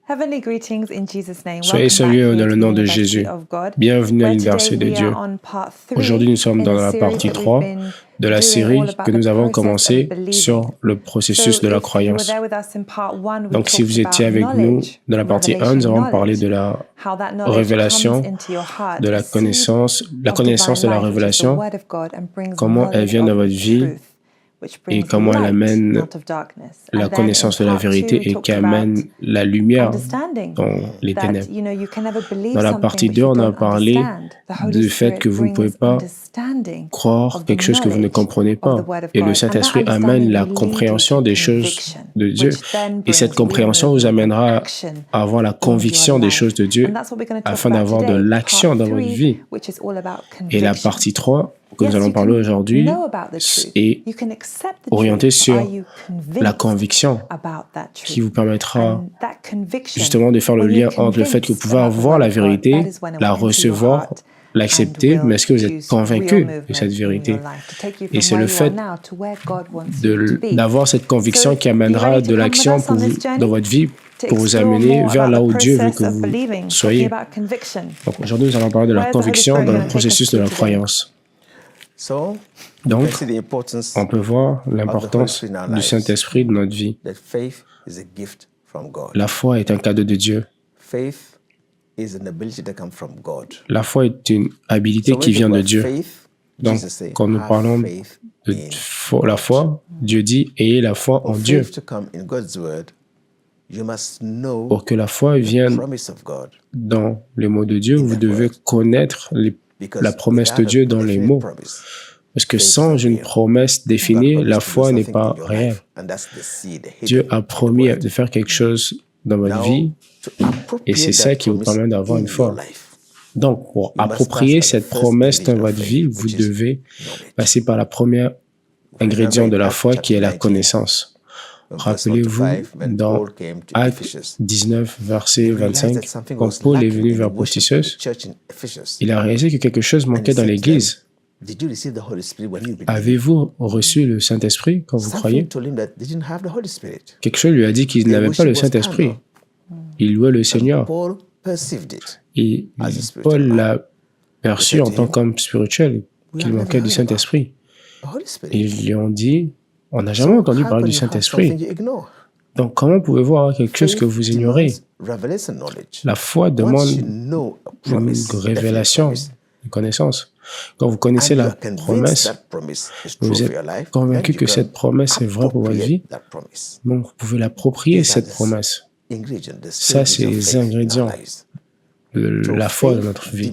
Heavenly greetings in Jesus' name. Soyez Welcome back salués here dans to le the nom de University Jésus. of God. Bienvenue à Where l'Université today de we Dieu. are on part 3 Aujourd'hui, nous sommes in dans the la series partie that we've 3 been de la doing all série about que the nous avons process of commencée believing. sur le processus So de la if you were croyance. there with us in part 1, we Donc, si talked vous étiez about avec nous knowledge, dans la partie 1, revelation nous avons parlé knowledge, de la how that knowledge comes révélation, into your heart, de the la seed connaissance of divine de la life, which is the révélation, word of God, and brings comment elle knowledge vient dans of votre vie truth, which et brings comment elle light amène out of darkness. la And then in connaissance de la part 2, we vérité et qui talked about amène la lumière understanding dans les that ténèbres. you can never believe Dans la something partie which 2, you on a don't parlé understand. The Holy du fait que Spirit vous ne pouvez brings pas understanding croire of the quelque chose que vous ne knowledge comprenez of the pas. Word of Et le God, and that Saint-Esprit amène understanding la will lead you compréhension to des choses conviction, de Dieu. which then Et cette brings real compréhension vous movement and amènera action à avoir la in your conviction des life. choses de Dieu And that's what we're going to talk afin about d'avoir de today, l'action part dans votre 3, vie. which is all about Et la conviction. partie 3 que nous Yes, allons you parler can aujourd'hui know about the truth. est You can accept the orientée truth, but are sur you la convinced conviction about that qui truth? vous permettra And that conviction, justement de faire le when you're lien entre le fait que vous convinced pouvez about the avoir word la of God, that vérité, is when it la will enter your recevoir, heart and l'accepter, mais will est-ce que vous êtes produce real convaincu de movement cette in your vérité? life, to take you Et from c'est where le you are fait now to where God wants you to be. d'avoir cette conviction So, qui are you amènera ready to de come with l'action us on this dans journey? votre vie To pour vous explore amener more vers about là the où Dieu veut process que of vous believing, talking soyez. about conviction. Donc aujourd'hui, nous allons parler de la Where is the Holy conviction Spirit dans le going to take us processus de to la today? croyance. So, Donc, we can see the importance on peut voir l'importance Spirit in our du lives. Saint-Esprit dans notre vie. that faith is a gift from God. La foi est un cadeau de Dieu. Faith is an ability that comes from God. La foi est une habilité So when qui we vient talk de about Dieu. faith, Donc, Jesus said, quand nous "Have parlons faith de in la God." foi, Dieu dit « ayez la foi For en Dieu faith to come in God's word, you must ». know Pour que la foi the vienne promise of God. dans les mots de Dieu, In vous that devez word. connaître Because la promesse de without Dieu a dans les definite mots. promise, Parce que faith is sans not une real. promesse God définie, promised la to do foi n'est something pas in your réelle. life, and that's the seed hidden Dieu in a the promis word. de faire quelque chose dans votre vie Now, to et c'est appropriate ça that qui vous promise permet d'avoir in une your foi. life, Donc, pour you must approprier start at the cette first promesse dans ingredient of votre faith, vie, vous which is devez knowledge. passer par la première ingrédient de la foi qui est la connaissance. Rappelez-vous, dans Actes 19, verset 25, quand Paul est venu vers Potiphus, il a réalisé que quelque chose manquait dans l'Église. Avez-vous reçu le Saint-Esprit quand vous croyez? Quelque chose lui a dit qu'il n'avait pas le Saint-Esprit. Il louait le Seigneur. Et Paul l'a perçu en tant qu'homme spirituel, qu'il manquait du Saint-Esprit. Ils lui ont dit, on n'a jamais entendu parler du Saint-Esprit. Donc, comment pouvez-vous avoir quelque chose que vous ignorez? La foi demande une révélation, une connaissance. Quand vous connaissez la promesse, vous êtes convaincu que cette promesse est vraie pour votre vie, donc vous pouvez l'approprier, cette promesse. Ça, c'est les ingrédients de la foi de notre vie.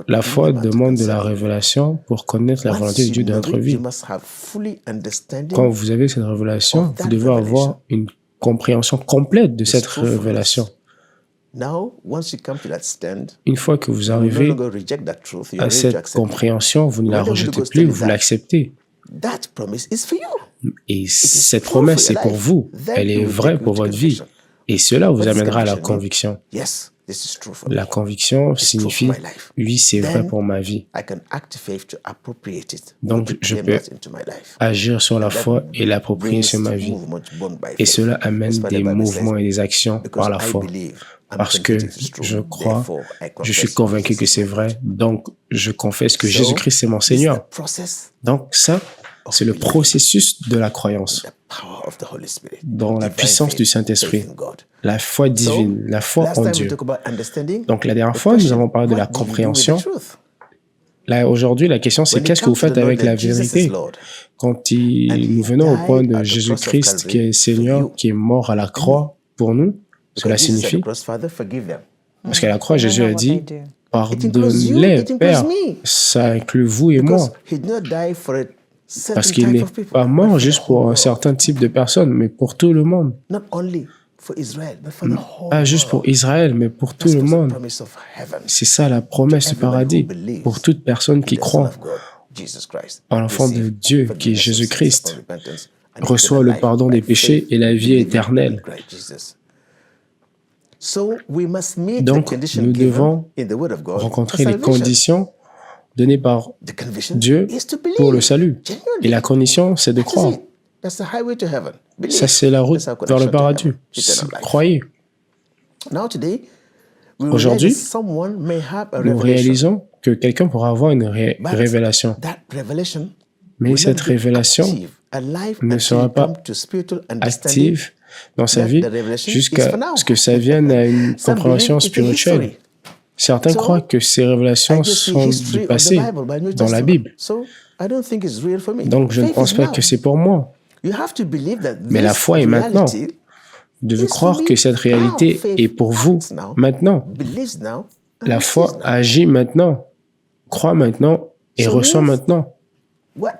La foi demande de la révélation pour connaître la volonté de Dieu dans notre vie. Quand vous avez cette révélation, vous devez avoir une compréhension complète de cette révélation. Une fois que vous arrivez à cette compréhension, vous ne la rejetez plus, vous l'acceptez. Et cette promesse est pour vous. Elle est vraie pour votre vie. Et cela vous amènera à la conviction. La conviction signifie, oui, c'est vrai pour ma vie. Donc, je peux agir sur la foi et l'approprier sur ma vie. Et cela amène des mouvements et des actions par la foi. Parce que je crois, je suis convaincu que c'est vrai, donc je confesse que Jésus-Christ est mon Seigneur. Donc ça, c'est le processus de la croyance dans la puissance du Saint-Esprit, la foi divine, la foi en Dieu. Donc la dernière fois, nous avons parlé de la compréhension. Là, aujourd'hui, la question c'est qu'est-ce que vous faites avec la vérité? Quand nous venons au point de Jésus-Christ qui est Seigneur, qui est mort à la croix pour nous, cela signifie, parce qu'à la croix, Jésus a dit, pardonne-les, Père, ça inclut vous et moi. Parce qu'il n'est pas mort juste pour un certain type de personnes, mais pour tout le monde. Pas juste pour Israël, mais pour tout le monde. C'est ça la promesse du paradis, pour toute personne qui croit en l'enfant de Dieu, qui est Jésus-Christ, reçoit le pardon des péchés et la vie éternelle. Donc, nous devons rencontrer les conditions données par Dieu pour le salut. Et la condition, c'est de croire. That's the highway to heaven. Believe. Ça, c'est la route That's our vers le connection to paradis. heaven, eternal life. Croyez. Now today, we Aujourd'hui, realize someone may have a nous revelation, réalisons que quelqu'un pourra avoir une but révélation. that revelation Mais will cette not be révélation active, alive ne until sera you pas come to spiritual understanding. active dans sa that vie the revelation is jusqu'à for now. ce que ça vienne à une Some compréhension believe it's a spirituelle. history. Certains So, croient que ces I révélations just see sont history du of the passé, Bible by New dans la Testament. Bible. So I don't think it's real for me. Donc, je ne Faith pense is pas now. que c'est pour moi. You have to believe that Mais la this foi est maintenant. reality Vous devez is croire for que me cette réalité now. Faith est pour vous acts now, maintenant. believes now, and La receives foi now. agit maintenant, croit maintenant et So reçoit means- maintenant. What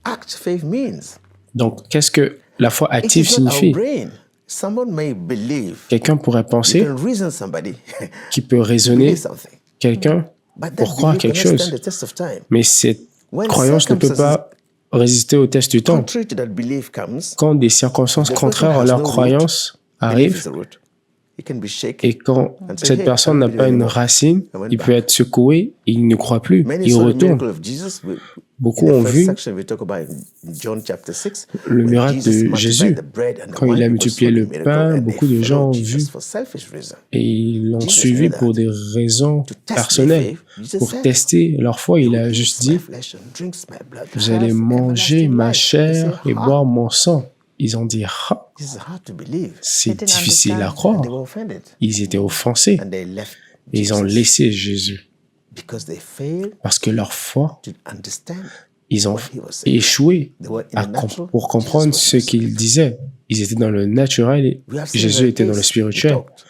act faith means? Donc, qu'est-ce que la foi It active is not our signifie? brain. Someone may believe. Quelqu'un pourrait You penser can reason somebody. qu'il peut raisonner believe something. quelqu'un But that pour croire belief quelque cannot chose. stand the test of time. Mais cette When croyance ne peut circumstances pas résister au test du temps. contrary to that belief comes, Quand des circonstances the contraires person à has leur no root. croyance belief is arrivent, a root. It can be shaken. et quand And say, cette "Hey, personne I n'a don't pas believe une anymore." racine, I went il back. peut être secoué, il ne croit plus, Many il saw the retourne. miracle of Jesus. Beaucoup In ont the first vu section we talk about in John chapter 6, le when miracle Jesus de multiplied Jésus. the bread and the Quand il wine, a people multiplié saw the le miracle pain, and they beaucoup de gens ont followed vu Jesus for selfish reasons. et ils l'ont Jesus suivi knew pour that. des raisons To test personnelles. their faith, Jesus Pour said, tester leur foi, il a juste dit, vous allez manger ma chair et boire mon sang. Ils ont dit, ah, c'est didn't difficile à understand. croire. They were offended. Ils étaient offensés And they left et ils ont Jesus laissé Jésus because they failed parce que leur foi, to understand ils ont what he was saying. échoué They were in the natural, pour comprendre Jesus ce was in the qu'il disait. Ils étaient dans le naturel et We have seen Jésus the était dans le case spirituel. we talked.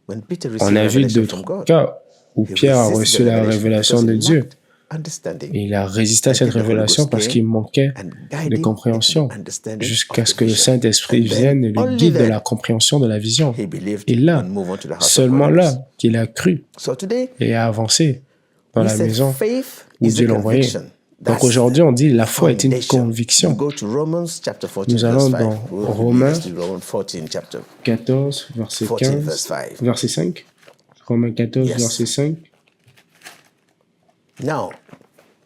When Peter On received a vu revelation d'autres from God, cas où he Pierre a resisted reçu the la revelation révélation because de he Dieu. lacked understanding. Et il a résisté à cette Until the Holy révélation Ghost parce came qu'il manquait and de guided compréhension, him to understanding jusqu'à of ce the que le vision. Saint-Esprit And then, vienne et lui only guide de then, la compréhension de la vision. he believed Et là, and moved on to the house of seulement Barnabas. là, qu'il a cru So today, et a avancé dans we la said maison faith où is Dieu a l'a envoyé. conviction. Donc That's aujourd'hui, on dit la foi est une foundation. conviction. We go to Romans chapter 14, Nous allons verse 5. dans We'll Romains read Romans 14 chapter. 14, verset 14, 15, verse 5. verset 5. Romains 14, Yes. verset 5. Now,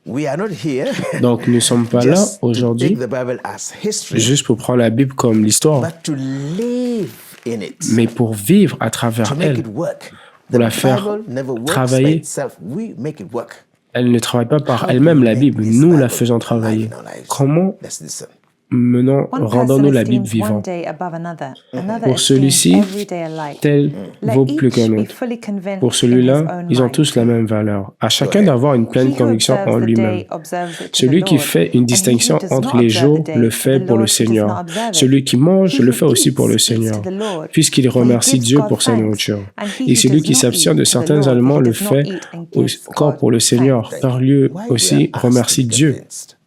we are not here Donc nous ne sommes pas là just to aujourd'hui take the Bible as history, juste pour prendre la Bible comme l'histoire, but to live in it, mais pour vivre à travers to make elle. it work. Pour The la faire Bible never works by travailler. itself. We make it work. Elle ne travaille pas par How elle-même, do we la make Bible. this Nous la Bible faisons alive travailler. in our lives? Comment Let's listen. rendons-nous la Bible esteems one vivante? day above another. Another Pour esteems celui-ci, every day alike. tel Let vaut plus each qu'un be autre. fully convinced Pour in his celui-là, own ils ont mind. tous la même valeur. À chacun ahead. d'avoir une He pleine who conviction observes en the lui-même. day observes it to Celui the qui Lord, fait une and he who distinction does entre not les observe jours the day le to fait the pour le Lord, he does Seigneur. not observe it. Celui qui mange He le who fait aussi pour le eats, eats Seigneur, to the Lord, puisqu'il for he remercie gives Dieu God pour sa thanks. nourriture. And he Et who celui does qui not s'abstient eat de to the certains Lord, aliments he le does not fait eat and gives encore God pour le Seigneur, thanks. car lui Why aussi we are asked remercie to be Dieu. convinced?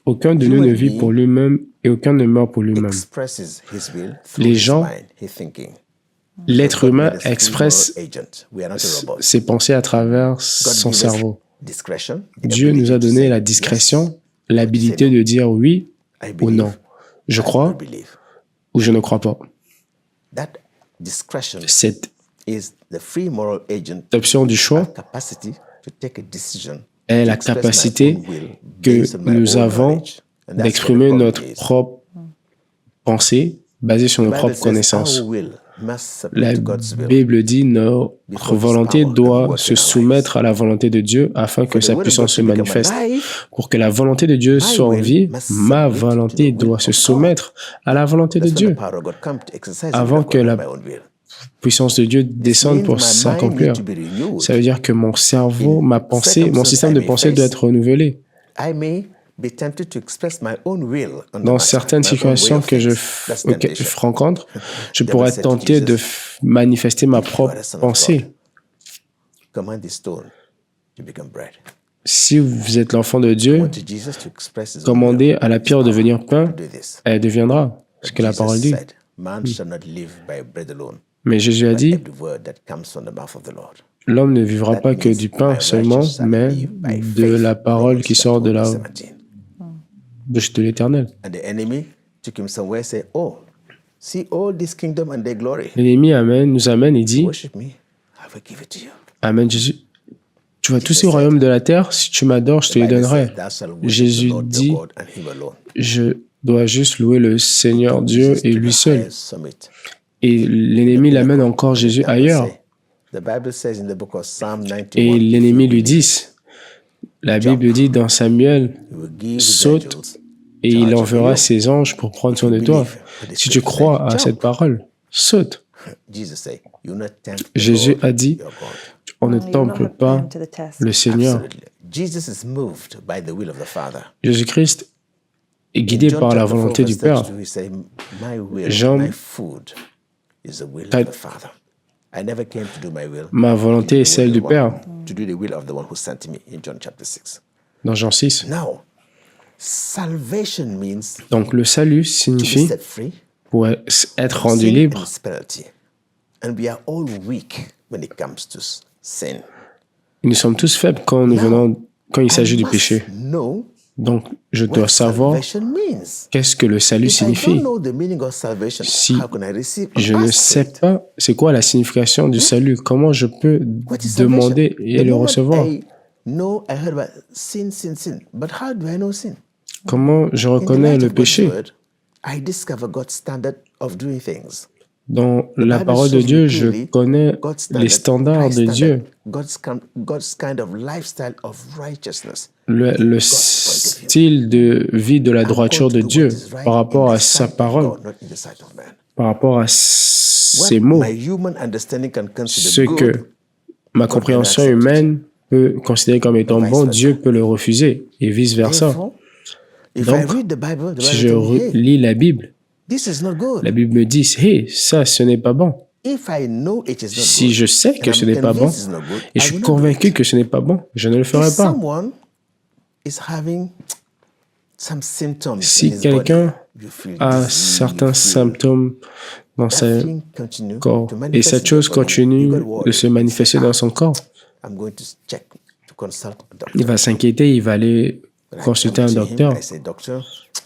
Aucun de nous Human ne vit being pour lui-même et aucun ne meurt pour lui-même. Expresses his will through Les his gens, mind, his thinking. l'être God humain made us free expresse moral agent. We are not a robot. ses pensées à travers God son gives us cerveau. discretion, the Dieu nous ability a to donné say la discrétion, yes, l'habilité or to say de dire oui no. I ou believe, non. Je I do crois not believe. ou je ne crois pas. That discretion Cette is the free moral agent option du choix capacity to take a decision est to la express my capacité own will que based on my nous own avons knowledge. And that's d'exprimer where the notre problem is. propre pensée basée sur nos The Bible propres says connaissances. our will must submit La to God's will. Bible dit notre Before His volonté power can doit work se in our soumettre à la volonté de Dieu afin que For the sa will of God puissance se to become manifeste. alive, Pour que la volonté de Dieu soit en will vie, must ma submit to volonté the will doit se of God. soumettre à la volonté de That's when Dieu. the power of God comes to exercise the Avant will of que God, la not my own will. puissance de Dieu descende means pour my mind s'accomplir. need to be renewed. Ça veut dire que mon cerveau, In ma pensée, mon circumstances système I de may pensée face. doit être renouvelé. I may be tempted to express my own will on the Dans matter, certaines my own way situations of que je things. That's auxquelles temptation. je rencontre, je Devil pourrais said to tenter de Jesus, manifester ma "If you propre are the Son of pensée. God, command this stone to become bread." Si vous êtes l'enfant de Dieu, Want Jesus to express his own commandez will, à la his pierre de power devenir pain, to do this. elle deviendra. Ce But que la Jesus parole dit. said, "Man shall not live by bread alone, Mais Jésus a but dit, every word that comes from the mouth of the Lord." l'homme ne vivra That pas que means du my pain seulement, righteous shall mais live by de faith. la parole Romans qui sort de la chapter 17. bouche de l'Éternel. And the enemy took him somewhere and said, "Oh, see all this kingdom and their glory. L'ennemi nous amène et dit, Worship me, I will give it to you." Amen Jésus, tu vois tous ces royaumes de la terre, si tu m'adores, je te les Bible donnerai. says, "Thou shalt worship the Jésus Lord your dit, God and him alone." je doit juste louer le Seigneur Dieu et lui seul. Et l'ennemi l'amène encore Jésus ailleurs. Et l'ennemi lui dit, la Bible dit dans Samuel, saute et il enverra ses anges pour prendre soin de toi. Si tu crois à cette parole, saute. Jésus a dit, on ne temple pas le Seigneur. Jésus-Christ est guidé par la volonté du Père. Jean 4, ma volonté est celle du Père. Dans Jean 6. Donc le salut signifie pour être rendu libre. Nous sommes tous faibles quand il s'agit du péché. Donc, je dois savoir qu'est-ce que le salut signifie. Si je ne sais pas c'est quoi la signification du salut, comment je peux demander et le recevoir? Comment je reconnais le péché? Dans la parole de Dieu, je connais les standards de Dieu, le style de vie de la droiture de Dieu par rapport à sa parole, par rapport à ses mots. Ce que ma compréhension humaine peut considérer comme étant bon, Dieu peut le refuser et vice-versa. Donc, si je lis la Bible me dit, hey, ça, ce n'est pas bon. Si je sais que ce n'est pas bon et je suis convaincu que ce n'est pas bon, je ne le ferai pas. Si quelqu'un a certains symptômes dans son corps et cette chose continue de se manifester dans son corps, il va s'inquiéter, il va aller consulter un docteur.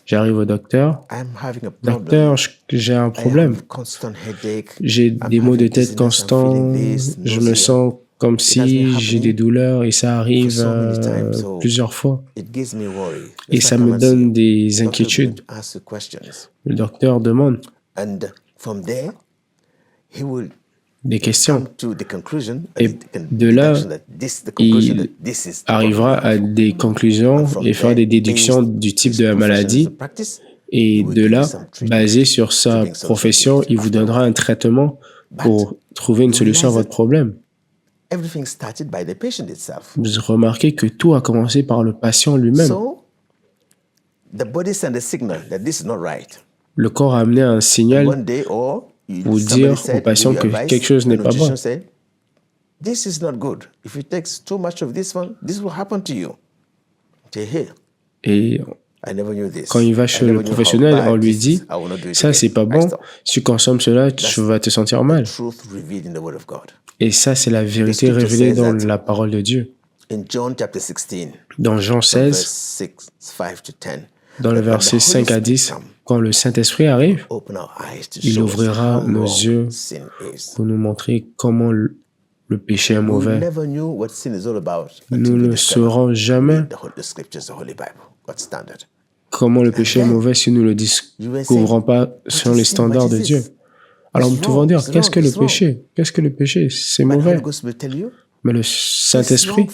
J'arrive au docteur. Docteur, j'ai un problème. J'ai des maux de tête constants. Je me sens comme si j'ai des douleurs et ça arrive plusieurs fois. Et ça me donne des inquiétudes. Le docteur demande des questions. Et de là, il arrivera à des conclusions et fera des déductions du type de la maladie. Et de là, basé sur sa profession, il vous donnera un traitement pour trouver une solution à votre problème. Vous remarquez que tout a commencé par le patient lui-même. Le corps a amené un signal ou dire au patient que quelque chose n'est pas bon. Et quand il va chez le professionnel, on lui dit, ça c'est pas bon, si tu consommes cela, tu vas te sentir mal. Et ça c'est la vérité révélée dans la parole de Dieu. Dans Jean 16, dans le verset 5 à 10, quand le Saint-Esprit arrive, il ouvrira nos yeux pour nous montrer comment le péché est mauvais. Nous ne saurons jamais comment le péché est mauvais si nous ne le découvrons pas selon les standards de Dieu. Alors nous pouvons dire, qu'est-ce que le péché? Qu'est-ce que le péché? C'est mauvais. Mais le Saint-Esprit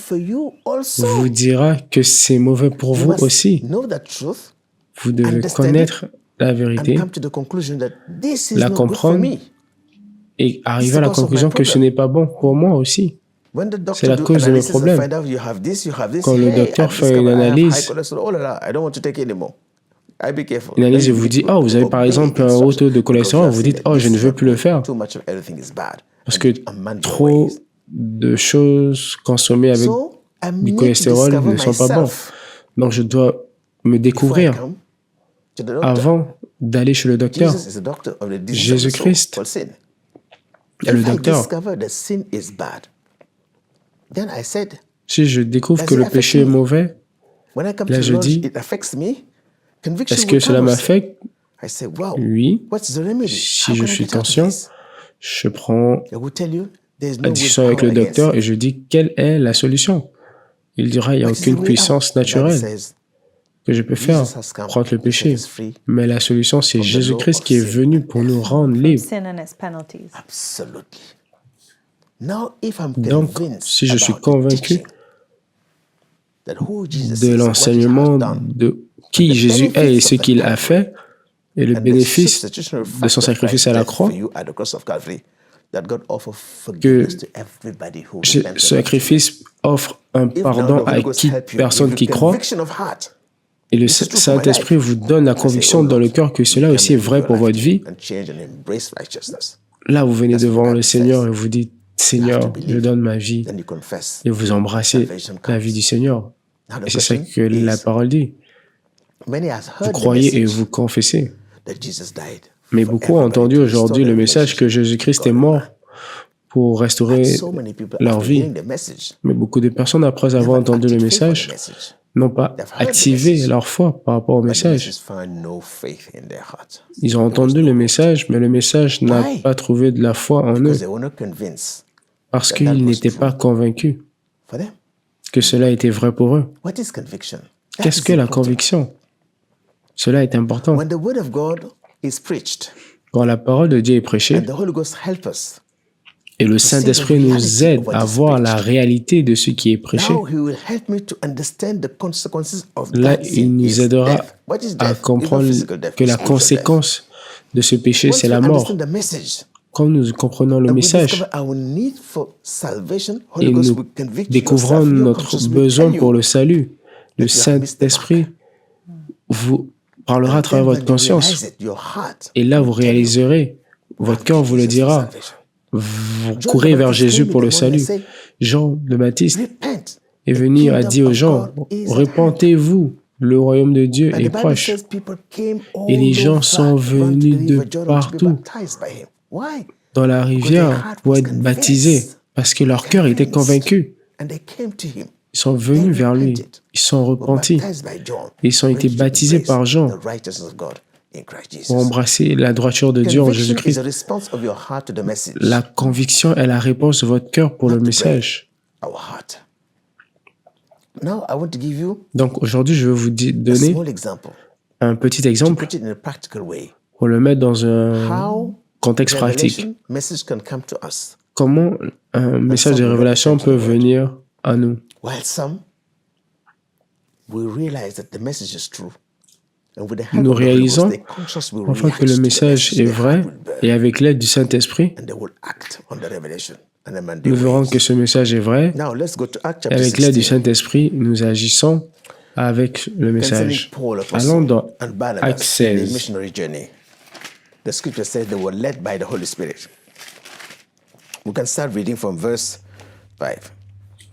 vous dira que c'est mauvais pour vous aussi. Vous devez connaître la vérité, la comprendre et arriver à la conclusion que ce n'est pas bon pour moi aussi. C'est la cause de mes problèmes. Quand le docteur fait une analyse et vous dit, oh, vous avez par exemple un haut taux de cholestérol, vous dites, oh, je ne veux plus le faire. Parce que trop de choses consommées avec du cholestérol ne sont pas bonnes. Donc, je dois me découvrir avant d'aller chez le docteur. Jésus-Christ est le docteur. Si je découvre que le péché est mauvais, là je dis, est-ce que cela m'affecte? Oui. Si je suis conscient, je prends la discussion avec le docteur et je dis, quelle est la solution? Il dira, il n'y a aucune puissance naturelle. que je peux faire, prendre le péché. Mais la solution, c'est Jésus-Christ qui est venu pour nous rendre libres. sin and its penalties. Absolutely. Now, if I'm Donc, convinced si je suis about the convaincu teaching that who Jesus de is, what he l'enseignement has done, de qui Jésus est et ce qu'il a fait, et le and the bénéfice substitutionary de son fact of sacrifice Christ's à la death croix, for you at the cross of Calvary, that God offers forgiveness to everybody who ce repents. sacrifice offre un If now pardon the à Holy Ghost qui help you, personne give qui you croit, conviction of heart, et le this is true for my Saint-Esprit life. vous donne la I say, conviction oh dans le Lord, cœur que cela come aussi est into vrai your pour life votre vie. and change and embrace righteousness. Là, vous venez That's devant what le God Seigneur says. et vous dites, You have to Seigneur, je believe. donne ma vie, Then you confess. et vous embrassez Salvation la comes. vie du Seigneur. Now the Et c'est ça question que la is, parole dit. many has Vous heard the croyez et message vous confessez. that Jesus died Mais for beaucoup ont everybody entendu to aujourd'hui restore le the message que relationship Jésus-Christ with est God and mort man. pour But restaurer so many people, leur after vie. hearing the message, Mais beaucoup de personnes, après avoir never entendu le acted faith on the message, message. n'ont pas They've heard the activé message, leur foi par rapport au but the message. message found no faith in their heart. Ils ont There was entendu no le root. message, mais le message n'a Why? pas trouvé de la foi en eux Because they were not convinced parce that qu'ils was n'étaient pas true convaincus for them. que cela était vrai pour eux. What is conviction? That Qu'est-ce is que la important. conviction? Cela est important. When the word of God is preached Quand la parole de Dieu est prêchée and the Holy Ghost help us, et le Saint-Esprit nous aide à voir la réalité de ce qui est prêché, now he will help me to understand the consequences of là, that il sin nous is aidera death. What is à death? comprendre Even physical death, que la spiritual death. conséquence de ce péché, Once c'est we la mort. understand the message, Quand nous comprenons le and we message discover our need for salvation, Holy et Ghost nous will convict découvrons yourself, your notre conscience will besoin tell pour you le salut, le that you have missed the mark. Saint-Esprit vous parlera à And travers then votre when you conscience. realize it, your heart Et là, will vous tell you, réaliserez, votre cœur vous le Jesus for dira, salvation. vous John courez the vers Baptist Jésus came pour in le the morning and salut. said, Jean le Baptiste repent. est The venu à kingdom dire aux of gens, God is at hand. repentez-vous, le royaume de Dieu And est the Bible proche. says people came Et les all gens sont over around to the venus de river Jordan to be partout baptized by him. Why? dans la Because their rivière heart pour was être baptisés, convinced. parce que leur cœur était convaincu. And they came to him. Ils sont They venus vers lui, repented, ils sont were repentis, baptized by John, ils ont été ready to baptisés embrace par Jean the righteousness of God in Christ Jesus. pour embrasser la droiture de Dieu en Conviction is Jésus-Christ. a response of your heart to the message. La conviction est la réponse de votre cœur pour le Not the message. Our heart. Now I want to give you Donc aujourd'hui, je vais vous a donner small example un petit to exemple put it in a practical way. pour le mettre dans un How contexte pratique. revelation message can come to us. Comment un message de révélation peut venir à nous. While some will realize that the message is true. And with the help Nous of the Holy Ghost, réalisons their conscience will enfin que react le to the message est their vrai heart will burn, et avec l'aide du Saint-Esprit, and they will act on the revelation. And the man they nous verrons will. que ce message est vrai Now let's go to Acts et chapter avec l'aide du 16. Saint-Esprit, nous agissons avec le Concerning message. Paul, Allons apostle, dans and Barnabas Actes in their 16. missionary journey. The scripture says they were led by the Holy Spirit. We can start reading from verse 5.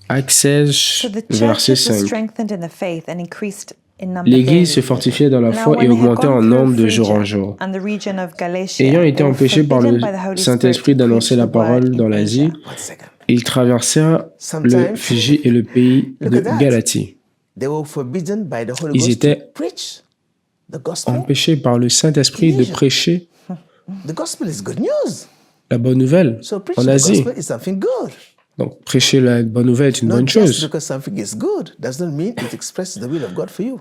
Actes 16, So the verset churches were 5. strengthened in the faith and increased in number L'Église se daily. fortifiait dans la Now, foi when et they had augmentait en gone nombre de through jour en Phrygia jour. and the region of Galatia, Ayant été they were empêchés par forbidden le by the Holy Saint-Esprit Spirit to d'annoncer preach la the word parole dans in l'Asie, Asia. One second. ils traversèrent le Sometimes, Phrygie et le pays look de at that. Galatie. They were forbidden by the Holy Ils Ghost étaient to preach the gospel. empêchés par le Saint-Esprit de prêcher The gospel is good news. la bonne nouvelle So en preaching the Asie. gospel is something good. Donc, prêcher la bonne nouvelle est une bonne Not just chose. because something is good does not mean it expresses the will of God for you.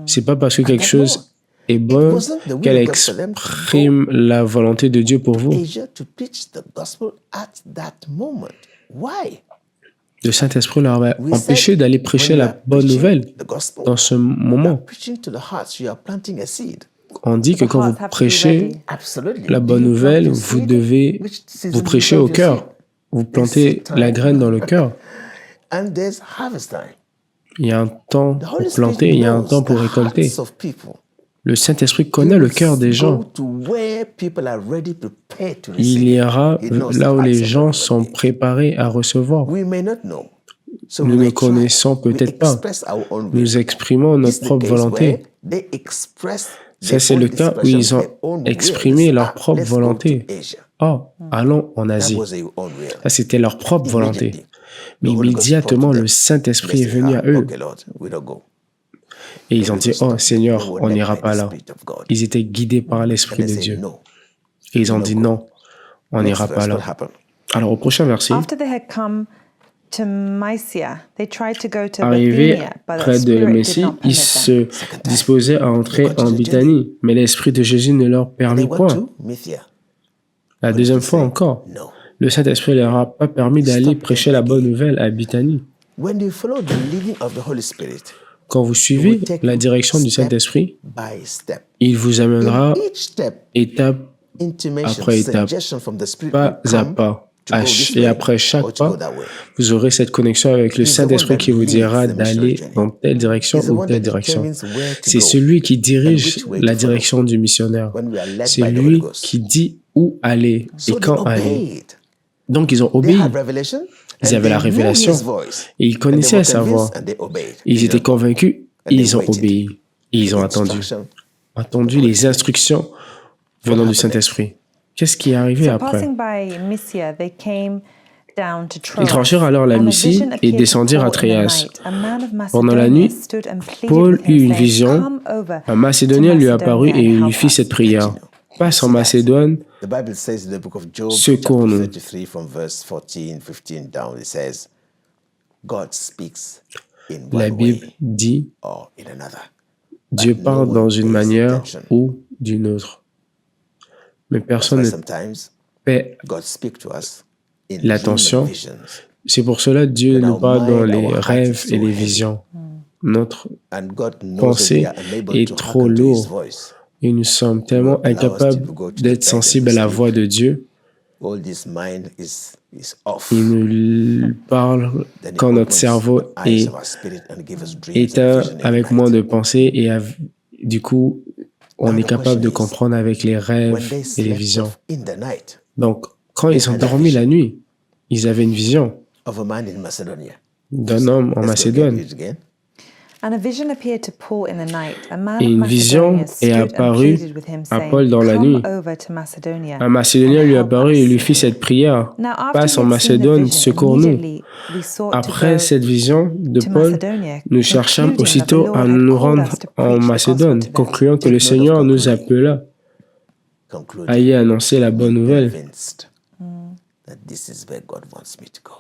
C'est pas parce que quelque that chose est It bon wasn't the will qu'elle of God for them to exprime la volonté de Dieu pour vous. Asia to preach the gospel at that moment. Why? Le Saint-Esprit leur a We empêché said d'aller when prêcher you la are bonne preaching nouvelle the gospel, dans ce you are moment. preaching to the hearts, you are planting a seed. On dit que The quand vous hearts have to be prêchez ready. Absolutely. la Do bonne you plant nouvelle, your vous seed? devez Which season vous do you prêcher plant au your cœur. seed? Vous plantez seed time. la graine dans le cœur. And there's harvest time. Il y a un temps The Holy pour Spirit planter, il y a un knows temps pour the récolter. hearts of people. Le Saint-Esprit He connaît le will cœur des go gens. to where people are ready, prepared to Il receive. ira He knows là the où hearts les of gens everybody. sont préparés à recevoir. We may not know. So Nous we ne may try. connaissons We peut-être pas. express our own will. Nous exprimons This notre is the propre case volonté. where they express Ça, their c'est own le cas où expression, ils ont their own will. exprimé leur Ah, propre let's go volonté. to Asia. Oh, allons en That Asie. was their own will. Ça, c'était leur propre volonté. Immediately, Mais the Holy Ghost immédiatement, prompted le them. Saint-Esprit They est say, venu à eux. okay, Lord, we don't go. Et ils ont dit, oh They Seigneur, were on led n'ira by pas the là. Spirit of God. Ils étaient guidés par And l'Esprit they de say, Dieu. no. Et ils ont dit, non, on Next n'ira verse, pas what là. happened? Alors au prochain verset, After they had come to Mysia. They tried to go to Arrivés Bithynia, but the près de Spirit did Messie, not ils permit them. se disposaient à entrer en Bithanie, mais l'Esprit de Jésus ne leur They permit went point. to Mythia. La deuxième fois encore, No. le Saint-Esprit ne leur a pas permis d'aller prêcher la bonne nouvelle à Bithanie. When you follow the leading of the Holy Spirit, Quand vous suivez la direction du Saint-Esprit, by step, il vous amènera in each step, étape intimation, après étape, suggestion from the Spirit pas will à come pas. to go this Et way après or chaque to go pas, that way. vous aurez cette connexion avec le He's the one Saint-Esprit that qui vous leads dira the missionary d'aller journey. dans telle direction He's the ou one telle that direction. determines where to C'est go celui qui and dirige which way la to follow. direction du missionnaire. When we are led C'est by the Holy lui Ghost. qui dit où aller et So they quand aller. obeyed. Donc ils ont They obéi. had revelation, Ils and avaient la they knew révélation. his voice, Et ils and they connaissaient were sa voix. convinced and they obeyed. Ils They étaient don't- convaincus And et they ils ont waited. obéi. Et ils ont attendu. Instruction. Entendu les instructions venant du Saint-Esprit. Qu'est-ce qui est arrivé So après? passing by Mysia, they came down to Ils Troas. franchirent alors la And a Mysie vision et appeared to descendirent à Paul in the Tréas. night. A man of Pendant la Macedonia nuit, stood and pleaded Paul with him, eut une saying, vision. "Come over Un Macédonien to lui apparut et Macedonia and il lui help fit us." cette prière. Passe en Macédoine, The Bible says in the book of Job, Secours-nous. chapter 33, from verse 14, 15 down, it says, God speaks in la one Bible way dit or in another. Dieu But no parle one dans une pays manière attention. ou d'une autre. Mais That's personne why ne sometimes paie God speaks to us in l'attention. human visions. C'est pour cela que Dieu When nous our parle dans mind, les our heart rêves is et so les heavy. visions. Notre And God knows that pensée we are unable est to trop hearken to His lourde voice. et nous sommes tellement allow us to incapables go to the d'être bed sensibles and à la sleep. voix de Dieu. All this mind is off. Il nous parle Then he quand notre opens cerveau the eyes est of our spirit and gives us dreams and éteint visions in avec the moins night. de pensées et du coup, on Now est the capable de question is, comprendre avec les When rêves they et les slept visions. off in the night Donc, quand ils ont dormi la nuit, ils avaient une vision of a man in Macedonia. d'un homme en Let's go Macédoine. read it again. And a vision appeared to Paul in the night. A man Et of une vision Macedonia est stood and apparue pleaded with him, à saying, Paul dans la "Come nuit. over to Macedonia Un Macédonien and lui help apparut et us." lui fit cette prière. Now, after Passe he en had seen the Macédoine, vision, secours-nous. immediately we sought to Après go cette vision de to Paul, Macedonia, nous cherchâmes concluding that the aussitôt Lord à had nous called rendre us to en preach the Macédoine, gospel to them. concluant que le Take note of Seigneur nous concluding. appela Concluding. à y annoncer la bonne nouvelle. Convinced that this is where God wants me to go.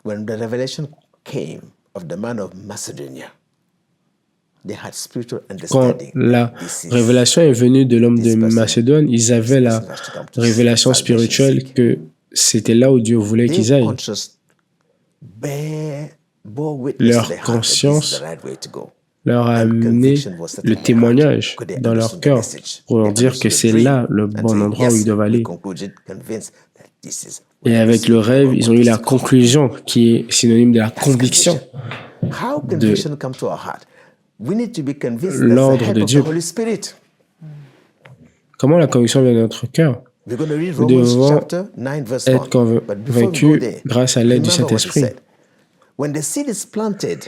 When the revelation came of the man of Macedonia, they had spiritual Quand understanding. la This is révélation est venue de l'homme de this person- Macédoine, ils avaient la this person has to come to révélation salvation spirituelle seek. que c'était là où Dieu voulait qu'ils Their aillent. conscience bore witness Leur to their heart that conscience this is the right way to go. leur a And amené conviction was set in le their témoignage heart. Could they dans leur understand the cœur message? pour leur They dire que understood the c'est dream là le and bon say, endroit où yes, ils doivent we aller. concluded, convinced that this is Et where avec the le Spirit rêve, of ils God ont eu wants la us to go. conclusion qui est synonyme de la conviction. How conviction come to our heart? We need to be convinced that's the L'ordre help de of Dieu. the Holy Spirit. Comment la conviction vient de notre cœur? We're going to read Nous Romans devons chapter 9 verse 1. être But before we go convaincus there, grâce à l'aide du remember what he Saint-Esprit. said. When the seed is planted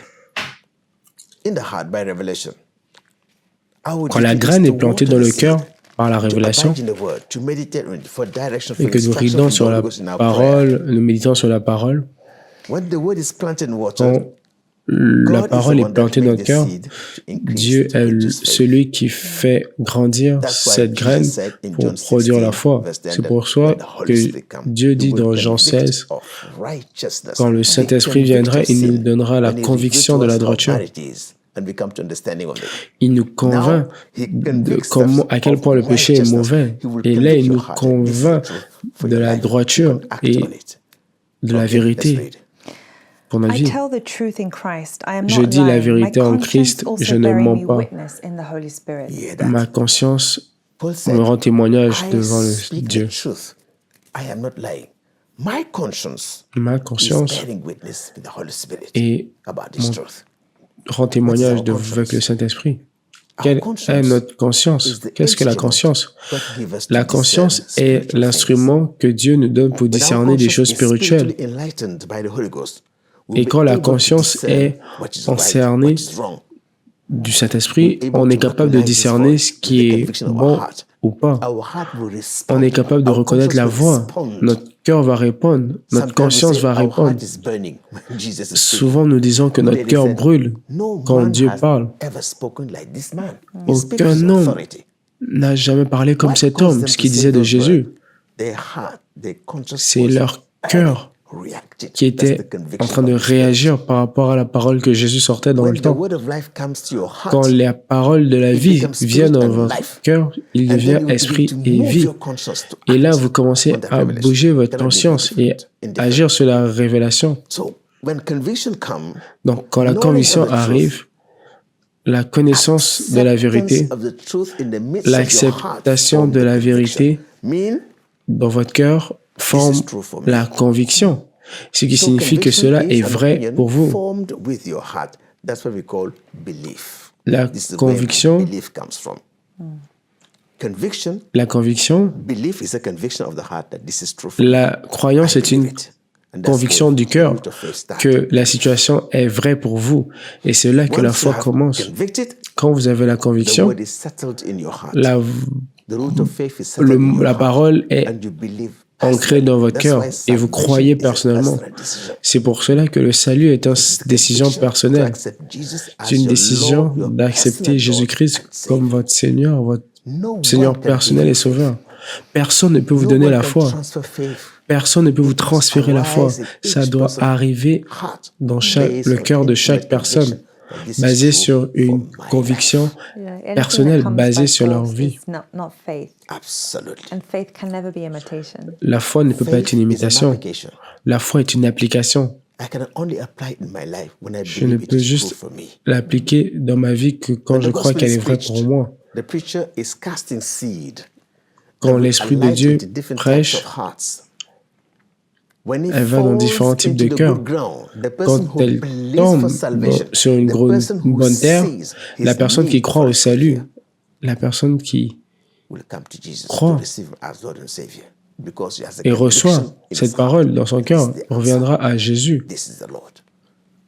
in the heart by revelation, how Quand la graine est plantée dans le cœur par la révélation, to abide in the word, to meditate on it, for direction, for et que nous instruction ridons from sur the la Holy Ghost in our parole, nous méditons sur la parole, prayer. When the word is planted in water, quand la God is parole the est one that plantée dans makes notre the cœur, seed to increase, Dieu to est produce faith. celui qui fait grandir That's why cette Jesus graine said in pour John produire la 16, foi. verse 10, C'est that pour ça when the Holy que Spirit comes, Dieu he dit will dans Jean convict 16, of righteousness. quand le He Saint-Esprit convicts viendra, of il nous sin. donnera la When he conviction reveals de to la us how droiture. bad it is, and we come to understanding of it. Il nous convainc de comment, à quel point le péché est mauvais. Et là, il nous convainc de la droiture et de la vérité pour notre I vie. tell the truth in Christ. I am Je not dis la lying. My vérité en conscience Christ, also je ne bearing mens me pas. witness in the Holy Spirit. Ma conscience Paul me said, rend témoignage I devant le speak Dieu. the truth. I am not lying. My conscience Ma is conscience bearing witness with the Holy Spirit et about this mon truth. rend témoignage avec le Saint-Esprit. Quelle est notre conscience? Qu'est-ce que la conscience? La conscience est l'instrument que Dieu nous donne pour discerner des choses spirituelles. Et quand la conscience est encernée du Saint-Esprit, on est capable de discerner ce qui est bon ou pas. On est capable de reconnaître la voix. Notre cœur va répondre. Notre conscience va répondre. Souvent, nous disons que notre cœur brûle quand Dieu parle. Aucun homme n'a jamais parlé comme cet homme, ce qu'il disait de Jésus. C'est leur cœur reacting. qui That's était the conviction en train de of the Spirit. réagir par rapport à la parole que Jésus sortait dans When le the temps. word of life comes to your heart, Quand les paroles de la it vie becomes spirit viennent dans and votre life. cœur, il And devient then you begin esprit to et move vie. your conscience to Et là, act vous commencez on that à revelation. bouger votre Cannot be conscience et indifferent. agir sur la révélation. So, when conviction comes, Donc, quand la knowledge conviction of the truth, arrive, la connaissance de la vérité, acceptance of the truth in the midst of your heart l'acceptation form de the la conviction. vérité Mean, dans votre cœur forme true for me. la conviction. Ce qui so signifie que conviction cela is est an vrai opinion pour vous. formed with your heart. That's what we call belief. La This is where conviction, belief comes from. Conviction, la conviction, belief is a conviction of the heart that this is true for me. la croyance I est une believe it. And that's conviction where du the cœur root of faith starts. que la situation est vraie pour vous. Et c'est là que la Once you foi have commence. convicted, Quand vous avez la the conviction, word is settled in your heart. la, The root of faith is settled in your la heart. parole est And you believe ancrée dans votre That's cœur why et vous salvation croyez is a personnellement. personal decision. C'est pour cela que le salut est une It's a décision conviction to personnelle. accept Jesus as C'est une your décision Lord, your d'accepter personal Lord Jésus-Christ and Savior. comme votre Seigneur, votre No Seigneur one can personnel give et you faith. sauveur. Personne ne peut vous No donner one la can foi. transfer faith. Personne ne peut vous It must transférer la foi. arise in Ça each doit person's arriver heart dans based le on cœur de intimate chaque personne, conviction that this is basé true sur for une my conviction life. Yeah, anything personnelle, that comes basée by sur leur force vie. is not faith. Absolutely. And faith can never be imitation. La foi ne peut pas être Faith une is an imitation. application. La foi est une application. I can only apply it in my life when I Je ne believe it peux is true juste for me. l'appliquer dans ma vie que quand When je the crois gospel qu'elle is est vraie preached, pour moi. the preacher is casting seed. Quand that will l'Esprit de alight Dieu into different types prêche, of hearts. When it elle va dans falls différents types into de the cœurs. good ground, the person Quand who elle believes tombe for salvation, sur une the person who bonne terre, sees la his personne qui need croit for au a salut, savior la personne qui will come to Jesus croit to receive him as Lord and Savior, because he has a et conviction reçoit in his cette heart parole dans son that cœur this is the reviendra answer. à Jésus This is the Lord.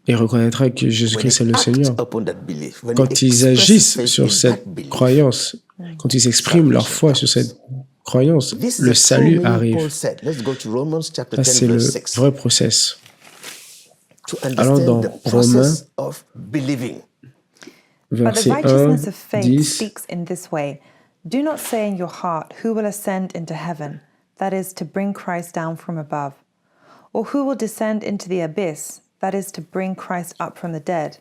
et reconnaîtra que When Jésus-Christ they est le act Seigneur. upon that belief, when Quand they ils express agissent faith sur in cette that belief, croyance, quand ils expriment leur foi sur cette croyance, this is le the true salut meaning arrive. Paul said. Let's go to Romans chapter Ça, 10, c'est le verse 6. vrai process. To Alors, understand dans the Romains, process of believing. But the verset 1, righteousness of faith 10, speaks in this way. Do not say in your heart, who will ascend into heaven, that is, to bring Christ down from above, or who will descend into the abyss, that is, to bring Christ up from the dead.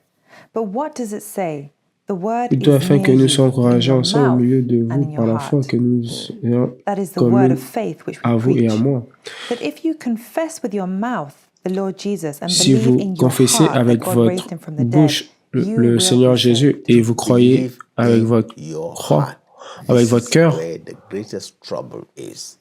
But what does it say? The word plutôt is afin que near nous you, soyons in encouragés your ensemble au mouth milieu de and vous in par your la foi heart. que nous soyons That is the word communs of faith which à we vous et à preach. moi. That if you confess with your mouth the Lord Jesus and Si believe vous in your confessez heart that avec God votre raised him from the bouche dead, you le will Seigneur be Jésus saved. et vous croyez Believe avec in votre your croix, heart. avec This votre is cœur, where the greatest trouble is.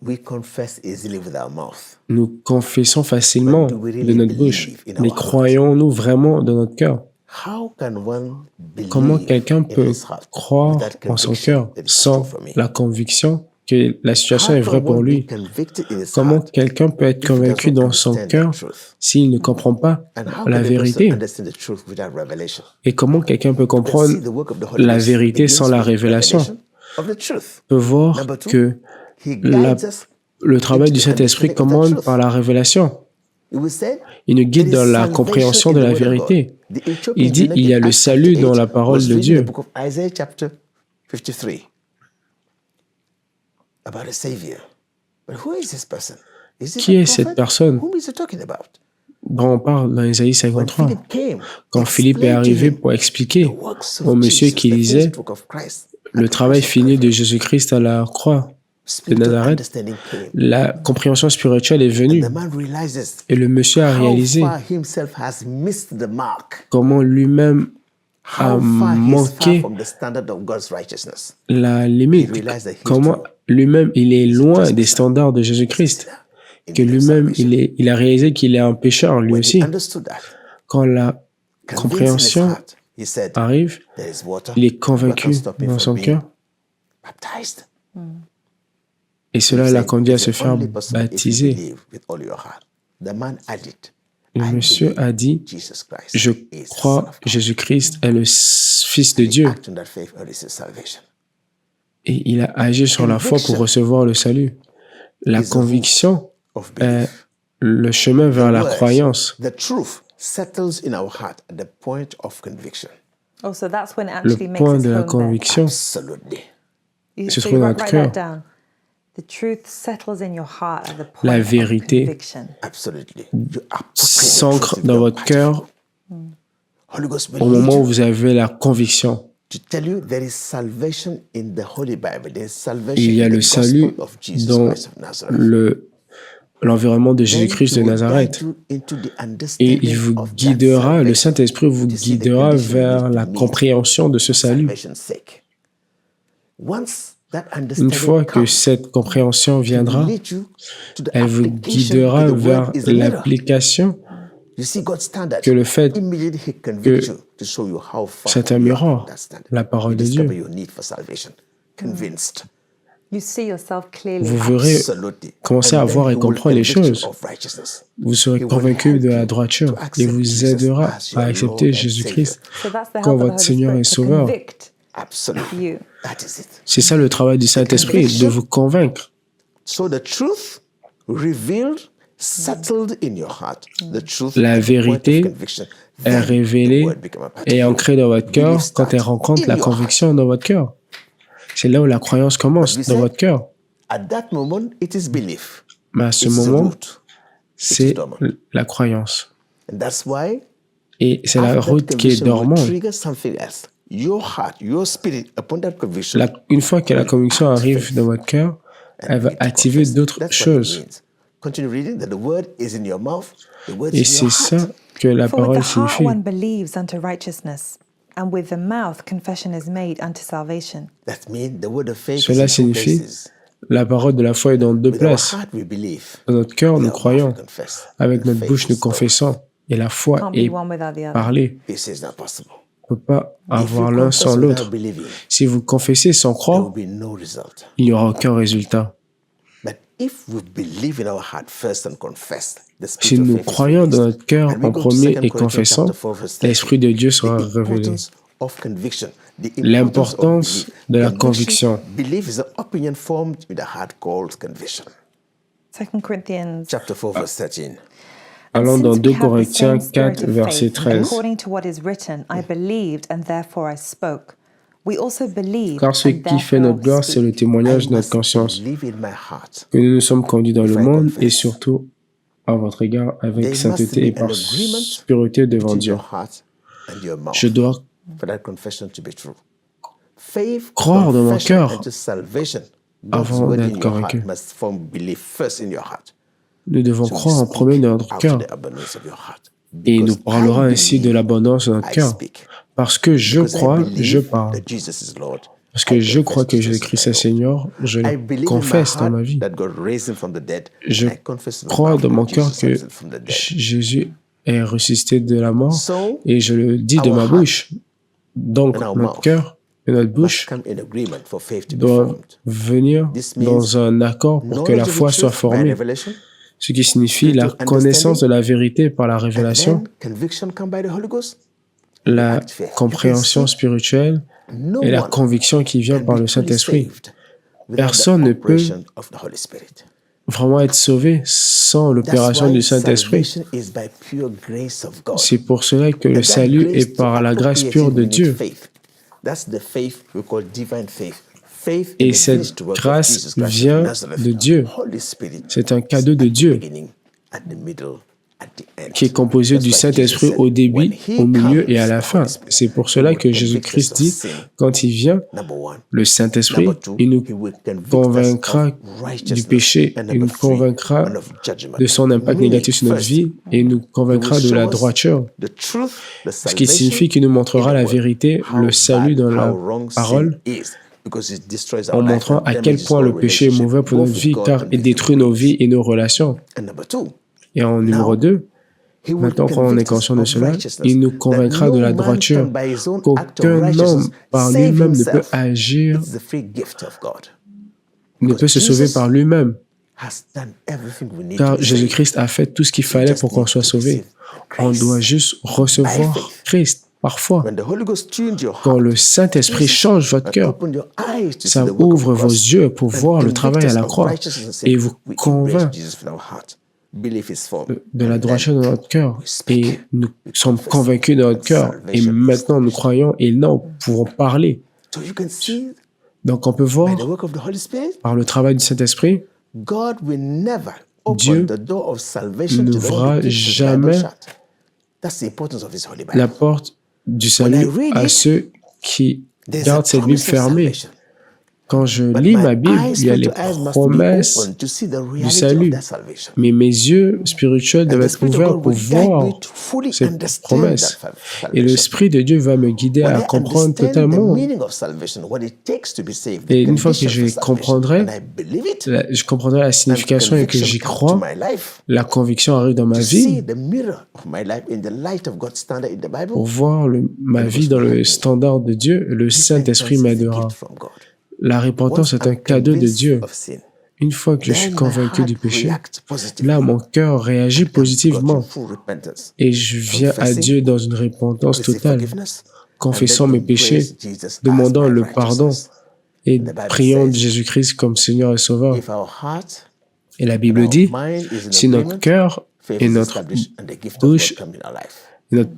We confess easily with our mouth. nous confessons facilement But do we de really notre bouche. believe in Mais our heart? croyons-nous vraiment de notre cœur? How can one Comment believe quelqu'un in peut his heart croire without en son conviction cœur that it's sans true for me? la conviction que la situation How est vraie can pour one be lui? convicted in his Comment heart quelqu'un peut être if he does convaincu not dans son understand cœur the truth? s'il ne comprend pas And how la can a person vérité? understand the truth without revelation? Et comment quelqu'un peut You can comprendre see the work of the Holy la Ghost vérité sans begins la with révélation? revelation of the truth. On peut voir Number two, que he la- guides us le travail into du the Saint-Esprit understanding of that commande truth. par la révélation. It was said, Il nous guide there dans is la salvation compréhension in de the la word of vérité. God. The Ethiopian Il dit eunuch il y a in le Acts salut chapter dans 8 la parole was de reading Dieu. the book of Isaiah chapter 53 about a savior. But who is this person? Is it Qui a est cette prophet? personne Whom is he talking about? dont on parle dans Isaïe When 53? Philip came, Quand Philippe est explained to arrivé him pour expliquer the works au of monsieur Jesus, qui the lisait finished work of Christ at le the travail cross of fini de Calvary, Jésus-Christ à la croix de spiritual Nazareth, understanding came. la compréhension spirituelle est And venue. the man realizes Et le monsieur a how réalisé far himself has missed the mark. comment lui-même a How far he's far manqué from the standard of God's righteousness. la limite, He realized that he comment too lui-même il est is a loin des trespasser. standards de Jésus-Christ, In que need of lui-même salvation. il a réalisé qu'il est un pécheur lui When he aussi. understood that, Quand la convinced in his compréhension heart, he said, arrive, there is water. il est What convaincu can stop me dans from son being cœur baptized? et cela He l'a said, conduit à it's se the faire only person if you baptiser. believe with all your heart. The man added, Le I monsieur believe a dit, Jesus Christ je is the Son crois of que God. Jésus-Christ est le Fils de And he Dieu. acted on that faith and received salvation. Et il a agi sur la foi pour recevoir le salut. La Is the conviction Of est belief. le chemin vers The la words, croyance. The truth settles in our heart at the point of conviction. Oh, so that's when it Le actually makes point its de la home there. conviction Absolutely. You se so trouve you dans write notre that cœur. down. The truth settles in your heart at the point La of vérité conviction. Absolutely. You are s'ancre dans votre cœur Holy Ghost will au lead moment où you vous avez la conviction. to tell you there is salvation in the Holy Bible. There is salvation Il y a in the le salut gospel of Jesus dans Christ of Nazareth. l'environnement de Then Jésus-Christ he de will Nazareth. guide you into the Et understanding il vous of that guidera, le salvation, Saint-Esprit vous to see the guidera condition you vers need la to meet compréhension de ce for salut. salvation's sake. Once that Une understanding fois que comes, cette compréhension it will viendra, lead you to the elle vous application guidera that the vers word is the mirror. l'application You see God's standard. que le fait Immediately he convicts que you to show you how far c'est un you are miroir, from that standard. la parole You de discover Dieu. your need for salvation. Convinced. You see yourself clearly. Vous verrez, Absolutely. commencer And à then voir he et will comprendre les convict you choses. of righteousness. Vous serez He will convaincu help de la you droiture to et accept vous Jesus aidera as your à accepter Lord and Jésus-Christ So that's the comme help of the votre Holy Seigneur et Spirit to Sauveur. convict Absolutely. you. That is it. C'est ça le travail du Saint-Esprit, de vous convaincre. So the truth revealed, settled in your heart. The truth La at the point of vérité conviction. est Then the révélée word become a part et of you. ancrée dans votre cœur Belief quand elle starts rencontre in la your conviction dans votre cœur. C'est là où la croyance commence, But we dans said- votre cœur. At that moment, it is belief. Mais à ce It's the moment, root. c'est dormant. la croyance. And that's why Et c'est la after that route qui est conviction will dormante. trigger something else. Your heart, your spirit, upon that conviction. Une fois que la conviction act arrive faith dans votre cœur, and elle va begin to activer confess. d'autres That's what it choses. means. Continue reading that the word is in your mouth, the word Et is in c'est your ça heart. que la For with parole the heart signifie. one believes unto righteousness, and with the mouth confession is made unto salvation. That means the word of faith Cela is in two signifie places. la parole de la foi est dans deux With our places. heart we believe. Dans notre cœur, With nous our mouth croyons. we confess. Avec And notre faith bouche, nous is spoken. confessons. Et la foi Can't est be one without the other. parlée. This is not possible. On ne peut pas If avoir you l'un confess sans without l'autre. believing, Si vous confessez sans there croire, will be no result. il n'y aura aucun résultat. But if we believe in our heart first and confess, the Si spirit of nous faith is croyons released. dans notre cœur And we en go to premier 2 et Corinthians confessons, chapter 4, verse 13. l'Esprit de Dieu sera The révélé. importance of conviction, the importance of L'importance belief. de la conviction. Belief is an opinion formed in the heart called conviction. 2 Corinthians. Chapter 4, verse 13. Allons dans Since 2 we have the Corinthiens same spirit 4, of verset faith, 13. according to what is written, I believed and therefore I spoke. We also believe Car ce and qui fait therefore notre gloire, c'est le speak. témoignage I de notre must conscience, believe in my heart. que nous nous sommes conduits dans le If I monde et confess. surtout à votre égard There avec must sainteté et be par an agreement pureté devant between Dieu. your heart and your mouth Je dois for that confession to be true. Faith, croire dans mon confession, cœur unto salvation. God's avant word in d'être your convaincu. heart must form belief first in your heart. Nous devons So we croire en speak premier dans notre out cœur. of the abundance of your heart. Et nous Because parlerons I ainsi de believe, l'abondance de notre I cœur. speak. Parce que je Because I crois, believe je parle. that Jesus is Lord. Parce que I je crois confess que Jesus is Jésus-Christ my est Lord. Seigneur, je I le believe in my confesse dans heart ma vie. that God raised him from the dead. Je And I confess in my crois mouth dans mon that cœur Jesus que raised him from the dead. Jésus est ressuscité de la mort So, et je le dis de our ma heart bouche. Donc, and our notre mouth cœur et notre must bouche come in agreement for faith to be doivent formed. venir This means dans un accord pour que la Knowledge of foi the soit truth by formée. revelation, Ce qui signifie la spiritual connaissance de la vérité par la and révélation, then conviction come by the Holy Ghost. la act faith. compréhension You can see spirituelle No et la one conviction qui vient can par be le truly Saint-Esprit. saved without Personne the ne peut operation of the Holy Spirit. vraiment être sauvé sans That's l'opération why du Saint-Esprit. salvation is by pure grace of God. C'est pour cela que le And that salut grace est par to la grâce appropriate pure it, de we need Dieu. faith. That's the faith we call divine faith. Faith in Et the cette finished work of grâce Jesus Christ of vient Nazareth. de Dieu. Holy Spirit C'est un cadeau de at the Dieu beginning, at the middle, at the end. qui est composé That's du why Saint-Esprit Jesus au said, début, when he au milieu et à comes, la the fin. Holy Spirit, C'est pour he cela will que convict us Jésus-Christ of dit, sin. quand il vient, Number one. le Saint-Esprit, Number two, il nous he will convict us convaincra of du righteousness. péché, And il number nous three, convaincra and of judgment. de son impact Meaning, négatif sur notre first, vie et nous he will convaincra de show la us droiture. the truth, the Ce qui salvation signifie qu'il nous montrera in the la word. vérité, How le salut bad, dans la how wrong sin parole, is, because it destroys en our life montrant and à quel damages point all le péché est mauvais relationships, pour notre both with vie, God car and il with détruit human nos beings. vies et nos relations. And number two, Et en numéro now, 2, he will maintenant qu'on est convict us conscient de of cela, righteousness, il nous that convaincra de no la man droiture, can by his own act of qu'aucun righteousness homme par save lui-même ne peut himself. agir, It's the free gift of God. ne peut se sauver Jesus par lui-même, has done everything we need to car be saved. Jésus-Christ a fait tout ce qu'il We fallait just pour qu'on need soit to sauvé. receive On grace. doit juste By recevoir faith. Christ. Parfois, When the Holy Ghost tuned your quand heart, le Saint-Esprit change votre and cœur, open your eyes to see ça the work of ouvre the vos cross, yeux pour and voir le convict travail à us la of croix righteousness and sin, et vous we embrace convainc Jesus with our heart. Belief is formed. de la And droiture then dans notre cœur. we speak. Et nous We sommes confess. convaincus dans notre And cœur. Et salvation is maintenant, nous established. croyons et non, nous pouvons parler. So you can see Donc on peut by voir the work of the Holy Spirit, par le travail du Saint-Esprit, God will never open Dieu the door of salvation to the one n'ouvrira who keeps his Bible jamais shut. That's the importance of his Holy Bible. la porte du When I salut read à it, ceux qui there's a gardent cette Bible promise of fermée. salvation. Quand je But lis my ma Bible, eyes, il y a les spiritual eyes must be promesses open to see the du reality of salut. that salvation. Mais mes yeux spirituels And doivent the être Spirit of ouverts God pour will guide me voir to fully ces understand promesses. that Et le salvation. Esprit de Dieu va me guider When à I comprendre understand the totalement. meaning of salvation, what it takes to be saved, Et the une fois que conditions je for salvation, comprendrai, and I believe it, je comprendrai la and signification et que conviction j'y comes to crois, my life, la conviction arrive dans ma to see vie the mirror of my life in the light of God's standard in the Bible, pour voir ma vie dans le standard de Dieu. Le Saint-Esprit repentance is a m'aidera. gift from God. La repentance Once est un I'm cadeau de convinced Dieu. of sin, Une fois que je suis then my convaincu heart du péché, reacts positively. là, mon cœur réagit I come to God in positivement full repentance, et je viens à confessing, Dieu dans une repentance receive totale, forgiveness, and confessant then mes embrace péchés, Jesus as demandant my le pardon righteousness. et And the Bible priant says, Jésus-Christ comme Seigneur et Sauveur. if our heart Et la and Bible our dit, mind is in si notre agreement, cœur faith et is notre established, and the gift of bouche God come in our life. et notre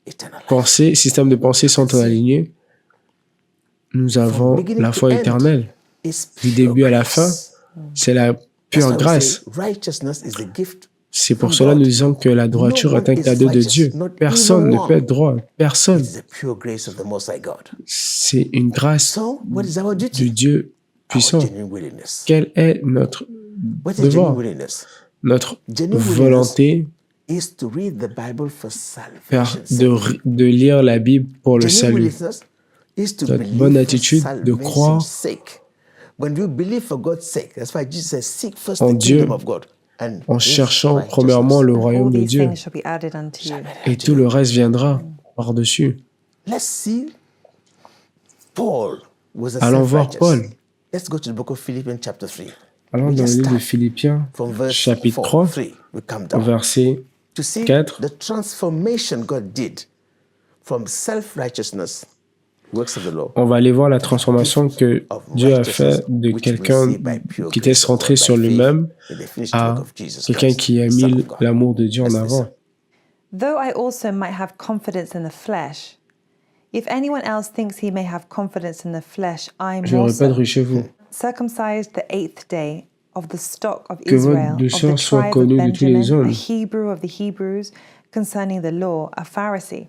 Eternal life. pensée, système de pensée sont alignés, nous avons beginning la to foi end, éternelle. It's Du pure début à la fin, grace. c'est la That's pure why we grâce. say righteousness is a gift C'est pour from cela God. nous disons que la droiture No est un one is cadeau de righteous, Dieu. not Personne even ne one. peut être droit. Personne. It is a pure grace of the Most High God. C'est une grâce So, what is our du duty? Dieu puissant. Our genuine willingness. Quel est notre What is genuine devoir, willingness? notre Genuine volonté Is to read the Bible for faire salvation. de lire la Bible pour le Genuine salut? willingness is to Notre believe bonne for attitude de croire salvation's sake. When you believe for God's sake, that's why Jesus says, seek first en the Dieu kingdom of God. And en his cherchant righteousness. premièrement le And all royaume de these Dieu. things shall be added unto you. Et tout le reste viendra par-dessus. Let's see. Paul was a Allons voir self-righteous. Paul. Let's go to the book of Philippians chapter 3. Allons We dans le just livre de start Philippiens, from verse chapitre 4, 3, 3. We come down verset to see 4. the transformation God did from self-righteousness, works of the law. On va aller voir la transformation que Dieu a fait de quelqu'un qui était centré sur lui-même à quelqu'un qui a mis l'amour de Dieu en avant. Though I also might have confidence in the flesh, if anyone else thinks he may have confidence in the flesh, I Je more répète so. chez vous. Circumcised the 8th day of the stock of Que votre Israel, of the douceur soit tribe of connue de tous les Benjamin, a hommes. Hebrew of the Hebrews, concerning the law, a Pharisee,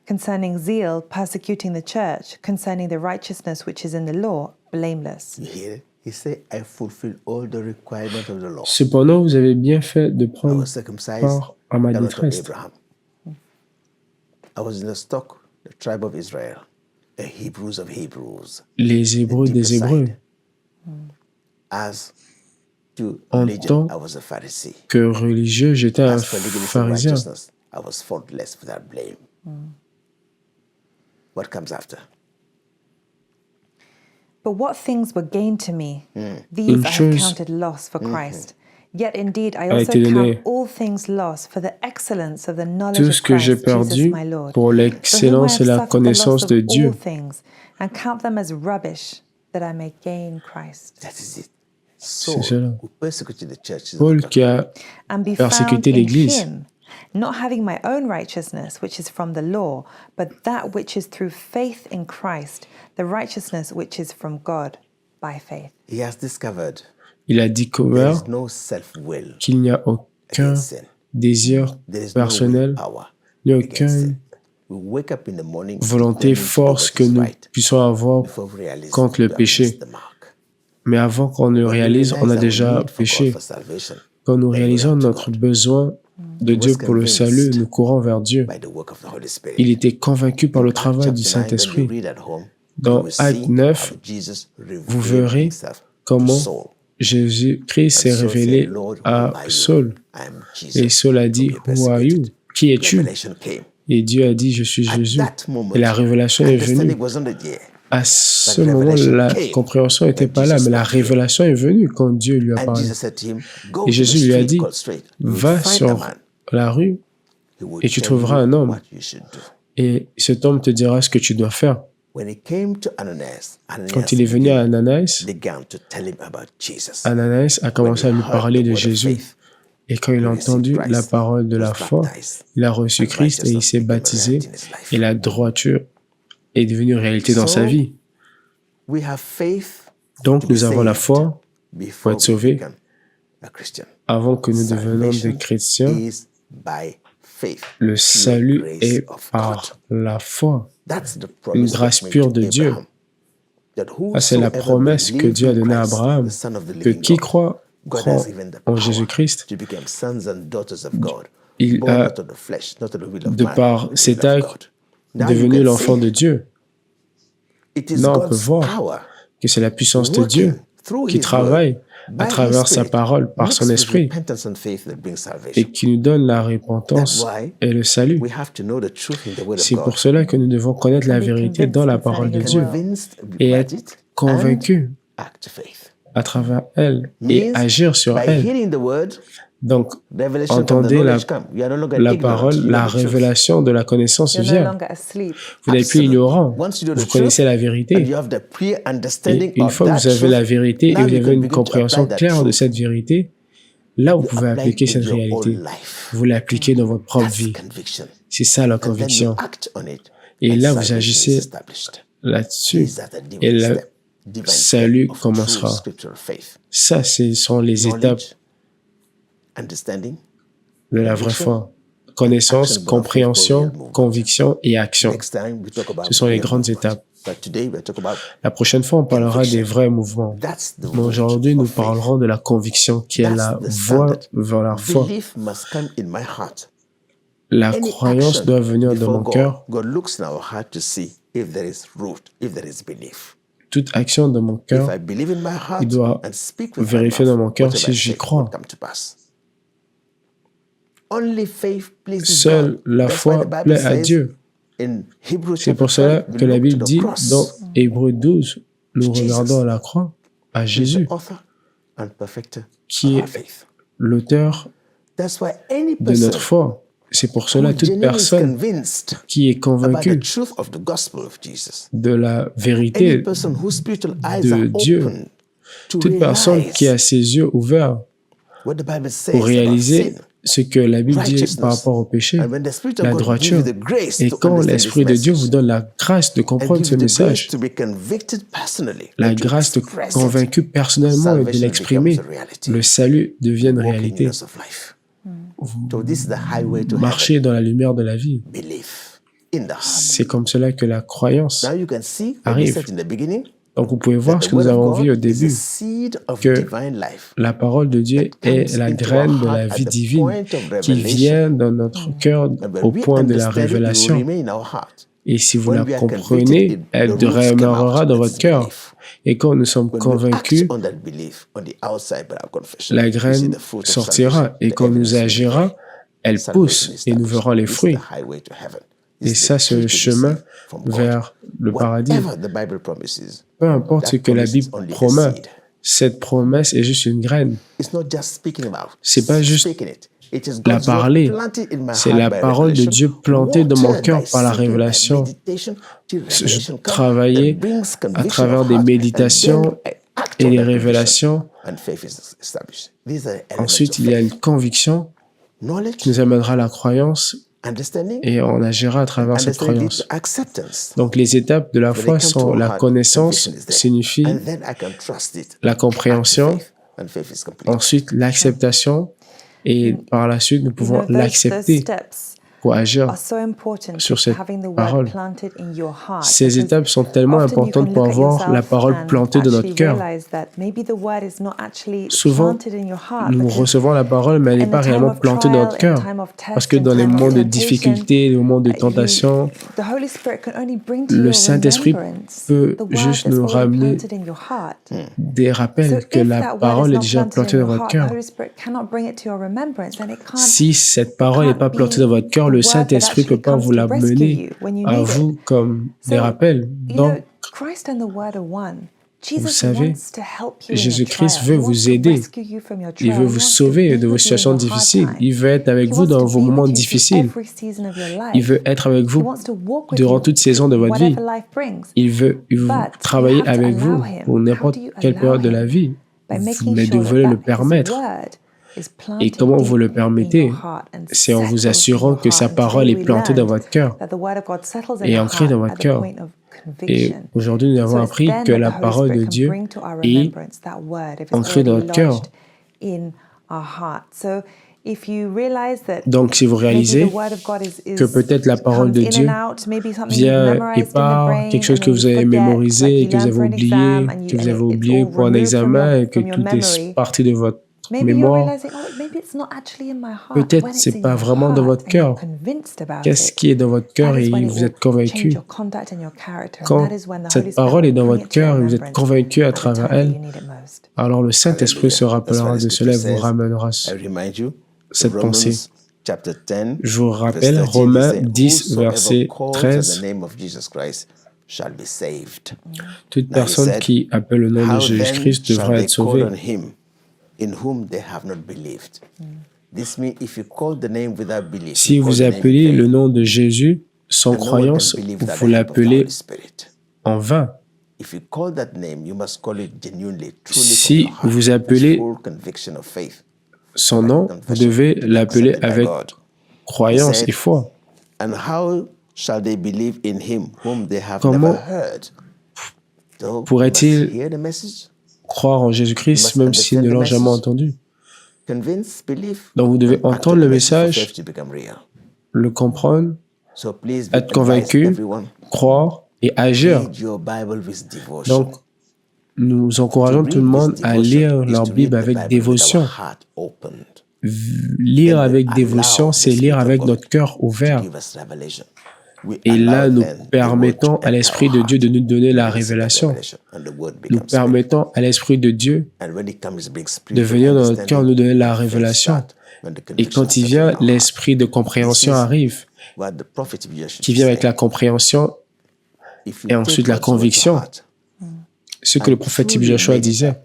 concerning zeal, persecuting the church, concerning the righteousness which is in the law, blameless. You hear it? He said, I fulfill all the requirements of the law. Cependant, vous avez bien fait de I prendre was circumcised part à ma out of détresse. Abraham. I was in the stock, the tribe of Israel, the Hebrews of Hebrews. Les Hébreux the des deeper Hébreux. side. As to En religion, tant I was a Pharisee. que religieux, j'étais un As for legalism pharisien. righteousness, I was faultless without blame. What comes after? But what things were gained to me, Une these I have chose counted loss for Christ. Yet indeed I a also été count donnée. all things loss for the excellence of the knowledge Tout of ce que j'ai Christ Jesus perdu my Lord, pour for whom I l'excellence have et la suffered the loss connaissance of de all Dieu. things, and count them as rubbish, that I may gain Christ, That is it. C'est Saul, cela. who persecuted the church, Paul qui a and be persécuté found in l'Église, him, not having my own righteousness, which is from the law, but that which is through faith in Christ, the righteousness which is from God by faith. he has discovered il a there découvert is no self-will qu'il n'y a aucun against sin. désir There is no personnel, willpower ni against aucune sin. We wake up in the morning volonté determined to do force what que is nous right puissions avoir before we realize contre le we have péché. missed the mark. Mais avant qu'on ne When we réalise, on a realize our déjà need for God péché. for salvation, Quand nous then we réalisons run to notre God besoin de Dieu pour le salut, nous courons vers Dieu. by the work of the Holy Spirit. Il était convaincu par le Acts travail du chapter 9, when you Saint-Esprit. read at home, Dans you will Acte see 9, how Jesus vous revealed verrez himself to comment Saul. Jésus-Christ s'est And Saul révélé said, Lord, who à are you? Saul. I am Jesus, Et Saul a dit, whom you Who are you? persecuted. Qui es-tu? Revelation came. Et Dieu a dit, Je suis At Jésus. that moment, Et la révélation est venue. understanding wasn't there. À ce But moment, revelation la came compréhension n'était when pas là, Jesus mais la spoke to him. révélation est venue quand Dieu lui a And parlé. Jesus said to him, Go Et to the Jésus lui a street dit, called Straight. You will Va find a sur man la rue who will et tu tell trouveras you un homme. what you should do. Et cet homme te dira ce que tu dois faire. When he came to Ananias, Quand il est venu à Ananias, began to tell him about Jesus. Ananias a commencé à lui parler de Jésus. Et quand il a entendu la parole de la foi, il a reçu Christ et il s'est baptisé. Et la droiture est devenue réalité dans sa vie. We have faith Donc, to be nous avons la saved foi pour before être we sauvés become a Christian. avant que nous devenions des Salvation chrétiens. is by faith. Le Pure salut grace est of par God. la foi, That's the une promise grâce God made pure to de Dieu. Abraham. That Ah, c'est la whosoever promesse que believe Dieu a in donnée à Christ, Abraham, the Son of the que living qui God, croit God croit has given the en power Jésus-Christ. to become sons and daughters of God, Il born a, not of the flesh, not of the will of de man, par but the cet will of acte, God. Now you devenu can l'enfant see de Dieu. it is Là, on peut God's voir power que c'est la puissance de working Dieu through qui His word travaille à by His travers sa Spirit, parole, par son mixed with esprit, repentance and faith that brings salvation. et qui nous donne la That's repentance why et le salut. we have to know the truth in the word of C'est God. pour cela que nous devons connaître la be vérité convinced dans la concerning parole de His Dieu will. Convinced et by être it convaincu and act to faith. à travers elle et Means agir sur by elle. hearing the word, Donc, revelation from the entendez knowledge come. You are no longer la ignorant. parole, You know la the truth. révélation de la connaissance You're no vient. longer asleep. Vous n'êtes plus Absolutely. ignorant. Once you know the Vous truth, connaissez la and vérité. you have the clear understanding Et une of fois que that vous avez truth, la vérité et now vous you avez can une begin to compréhension apply that claire de truth. cette vérité, là, vous You pouvez apply appliquer it in cette your own réalité. life. Vous l'appliquez dans votre propre That's vie. conviction. C'est ça la And then you conviction. act on it. Et And là, vous salvation is agissez established. là-dessus. These are the Et divine le step, divine salut step of true commencera. scriptural faith. Ça, ce sont les étapes Knowledge, understanding, de la vraie conviction, foi. Connaissance, action, but of faith, compréhension, real movement. conviction et action. Next time we talk about Ce sont les real grandes movement. étapes. But today we talk about La prochaine fois, on parlera des vrais mouvements. that's the Mais root aujourd'hui, nous of faith. parlerons de la conviction qui est la That's the voie standard. vers la foi. Belief must come in my heart. La Any croyance action doit venir de before mon God, cœur. God looks in our heart to see if there is root, if there is belief. Toute action de mon If cœur, I believe in my heart il doit and speak with my vérifier mouth, dans mon cœur whatever si I j'y say crois. will come to pass. Only faith pleases Seule God. la That's why foi the Bible plaît à says Dieu. in Hebrews C'est chapter pour cela 12, we que la look Bible to the dit cross. dans Hébreux 12, nous Jesus. regardons à la croix, à He is the Jésus, author and perfecter qui of est our faith. l'auteur That's why any de person notre foi. C'est pour cela who toute genuinely is personne convinced qui est about the convaincue truth of the gospel of Jesus, de la any vérité person whose spiritual eyes de are Dieu, open to toute personne qui a realize ses yeux ouverts what the Bible says pour about réaliser sin, ce que la Bible dit righteousness, par rapport au péché, and when the Spirit of la God gives droiture. you the grace Et to quand understand l'Esprit this de Dieu vous message, donne la grâce de and comprendre gives ce you the grace message, to be convicted personally, la and to grâce de express it, convaincre personnellement et de salvation l'exprimer, becomes a reality. le salut devient une Walk in réalité. newness of life. So this is the highway to Marcher dans la lumière de la vie. heaven. Belief in the heart. C'est comme cela que la croyance Now you can see what we arrive. said in the beginning. Donc vous pouvez That voir the ce que nous word of avons vu au God is the début, seed of que divine life. la parole de Dieu that est comes la into graine our de la heart vie at the divine point of qui revelation. vient dans notre cœur And when au we point de la understand it, it will révélation. remain in our heart. Et si vous When la we are convicted, comprenez, elle the roots come demeurera out. dans That votre is cœur. belief. Et quand nous sommes When we act convaincus, on that belief on the outside by our confession, la we see graine the fruit of sortira. salvation, Et the quand nous evidence of agira, victory. elle Salvation pousse is et nous established. verrons les This is fruits. the highway to heaven. Et This is ça, the c'est key le to chemin receive from God. vers le paradis. Whatever the Bible promises, Peu importe ce that que la promise is Bible only a promet, seed. cette promesse est juste une graine. It's not just speaking about. C'est pas juste speaking it. It is la God's word parler. planted in my C'est heart la by parole de revelation, Dieu plantée dans mon watered cœur by par la seeking, by révélation. meditation, till Je revelation comes, travaillais that brings à conviction travers of des heart, and méditations then I act et on des that conviction, révélations. and faith is established. These are the elements Ensuite, of il y a faith. une conviction Knowledge, qui nous amènera à la croyance understanding, et on agira à travers cette understanding leads croyance. to acceptance. Donc, les étapes de la When foi it comes to sont our la heart, connaissance conviction is there. signifie And then I can trust it. la Act compréhension, with faith, and faith is complete. ensuite l'acceptation et par la suite nous pouvons those l'accepter steps pour agir are so important sur to cette having the word parole. planted in your heart. Ces because étapes sont tellement often you importantes can pour look at avoir la yourself parole and plantée dans notre actually cœur. realize that maybe the word is not actually Souvent, planted in your heart nous because recevons la parole, mais elle n'est in pas the time réellement of plantée dans notre trial, in cœur. time of test, Parce que in dans les time of moments de temptation, difficulté, les moments de tentation, the Holy Spirit can only bring to le your Saint-Esprit remembrance peut the word juste that's nous already ramener planted in your heart. des So rappels que if la that word is parole est not déjà planted plantée in dans your votre heart, the cœur. Holy Spirit cannot bring it to your remembrance, and it can't. Si cette parole n'est pas plantée dans votre cœur, the le word that Saint-Esprit ne peut actually pas comes vous to la rescue mener you when you à need vous it. comme des So, rappels. you know, Donc, Christ and the Word are one. vous Jesus savez, wants to help you in your Jésus-Christ trial. veut He wants vous to aider. rescue you from your Il trial. veut He vous wants to sauver be de vos with you in situations your hard difficiles. time. Il veut être avec He vous wants dans to vos be moments with you through difficiles. every season of your life. Il veut être avec He vous wants to walk with durant you toute saison de votre vie. whatever life brings. Il veut But travailler you have to avec allow vous him. pour How n'importe do you quelle allow période de la him? vie. By making Mais sure vous voulez le that his permettre. word is Et planted comment vous le deep in permettez? your heart and C'est en vous settles in assurant your que sa heart. And parole today est we plantée dans learned votre cœur that the word of God settles in et our ancrée dans heart votre at the cœur point of Et aujourd'hui, nous avons appris que la parole de Dieu est ancrée dans notre cœur. Donc, si vous réalisez que peut-être la parole de Dieu vient et part, quelque chose que vous avez mémorisé et que vous avez oublié pour un examen et que tout est parti de votre mémoire, peut-être ce n'est pas vraiment dans votre cœur. Qu'est-ce qui est dans votre cœur et vous êtes convaincu? Quand cette parole est dans votre cœur et vous êtes convaincu à travers elle, alors le Saint-Esprit se rappellera de cela et vous ramènera cette pensée. Je vous rappelle Romains 10, verset 13. Toute personne qui appelle le nom de Jésus-Christ devra être sauvée. Si vous appelez le nom de Jésus sans croyance, vous l'appelez en vain. Si vous appelez son nom, vous devez l'appeler avec croyance et foi. Comment pourrait-il croire en Jésus-Christ même s'ils ne l'ont jamais entendu? Donc vous devez entendre le message, le comprendre, être convaincu, croire et agir. Donc, nous encourageons tout le monde à lire leur Bible avec dévotion. Lire avec dévotion, c'est lire avec notre cœur ouvert. Et là, nous permettons à l'Esprit de Dieu de nous donner la révélation. Nous permettons à l'Esprit de Dieu de venir dans notre cœur nous donner la révélation. Et quand il vient, l'Esprit de compréhension arrive, qui vient avec la compréhension et ensuite la conviction. Ce que le prophète Joshua disait,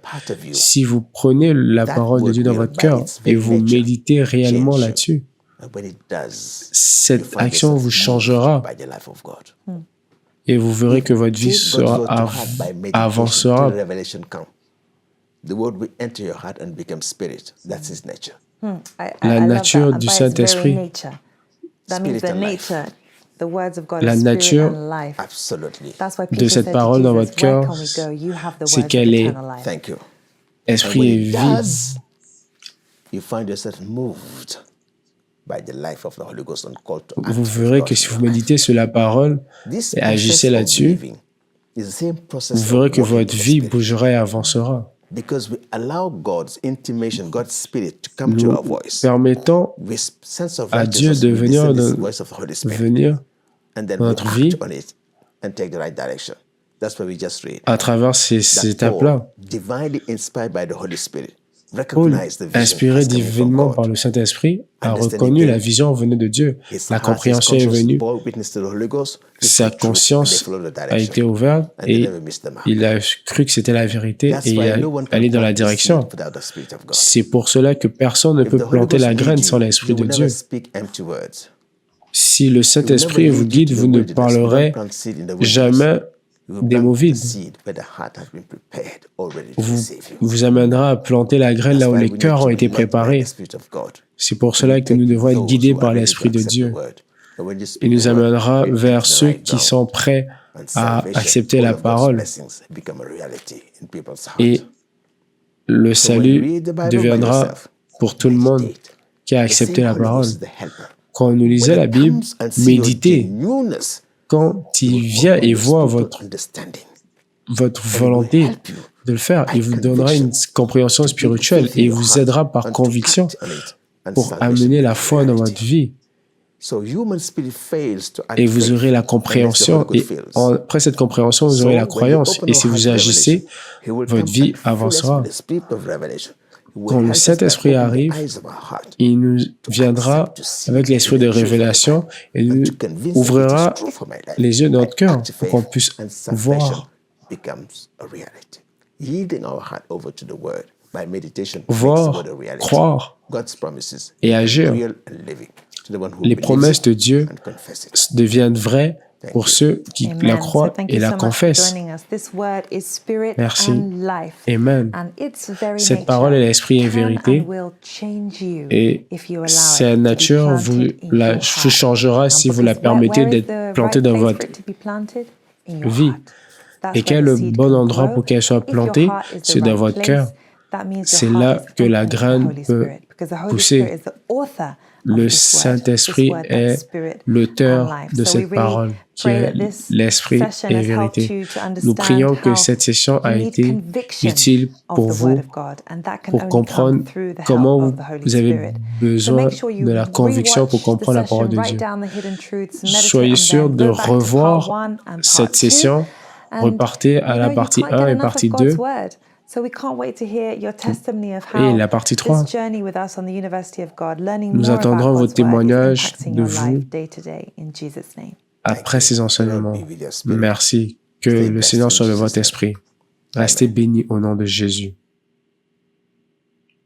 si vous prenez la parole de Dieu dans votre cœur et vous méditez réellement là-dessus, cette action vous changera et vous verrez que votre vie avancera. La nature du Saint-Esprit, la nature de cette parole dans votre cœur, c'est qu'elle est esprit et vie. Vous verrez que si vous méditez sur la parole et agissez là-dessus, vous verrez que votre vie bougera et avancera. Nous permettons à Dieu de venir dans notre vie à travers ces étapes-là. Paul, inspiré divinement par le Saint-Esprit, a reconnu la vision venue de Dieu. La compréhension est venue. Sa conscience a été ouverte et il a cru que c'était la vérité et il est allé dans la direction. C'est pour cela que personne ne peut planter la graine sans l'Esprit de Dieu. Si le Saint-Esprit vous guide, vous ne parlerez jamais des mots vides. Vous amènera à planter la graine là où les cœurs ont été préparés. C'est pour cela que nous devons être guidés par l'Esprit de Dieu. Il nous amènera vers ceux qui sont prêts à accepter la parole. Et le salut deviendra pour tout le monde qui a accepté la parole. Quand nous lisons la Bible, méditez. Quand il vient et voit votre volonté de le faire, il vous donnera une compréhension spirituelle et il vous aidera par conviction pour amener la foi dans votre vie. Et vous aurez la compréhension et après cette compréhension, vous aurez la croyance. Et si vous agissez, votre vie avancera. Quand le Saint-Esprit arrive, il nous viendra avec l'esprit de révélation et nous ouvrira les yeux de notre cœur pour qu'on puisse voir, croire et agir. Les promesses de Dieu deviennent vraies pour ceux qui la croient et la confessent. Merci. Amen. Cette parole est l'esprit et vérité. Et sa nature vous changera si vous la permettez d'être plantée dans votre in your vie. heart. That's Et where quel est the le seed bon can endroit grow. pour qu'elle soit If your plantée? heart is the C'est dans right votre cœur. place, that means C'est your heart là is que la open to the graine Holy peut Spirit, because the Holy pousser. Spirit is the author Le of this word. This Saint-Esprit word, that's est spirit and l'auteur life. de So we cette really parole, qui pray est that this l'Esprit session et has helped vérité. you to Nous understand prions que how cette session you a need été conviction utile of pour the word vous, of God, and that can pour only comprendre come through the help comment of the Holy vous avez Spirit. So besoin make sure you de la conviction pour rewatch the comprendre la parole session, de write Dieu. down the hidden truths, meditate Soyez on sûr them, de go back to part revoir 1 and cette part 2, session, and repartez à la you partie can't 1 get et enough of partie God's 2 word. So we can't wait to hear your testimony of et how la partie this 3. journey with us on the University of God, learning Nous more about attendrons vos God's word, is témoignages impacting de your vous life day to day. In Jesus' name. après ces enseignements. Merci. Que Stay le blessed Seigneur in soit de Jesus' votre name. esprit. Restez Amen. bénis au nom de Jésus.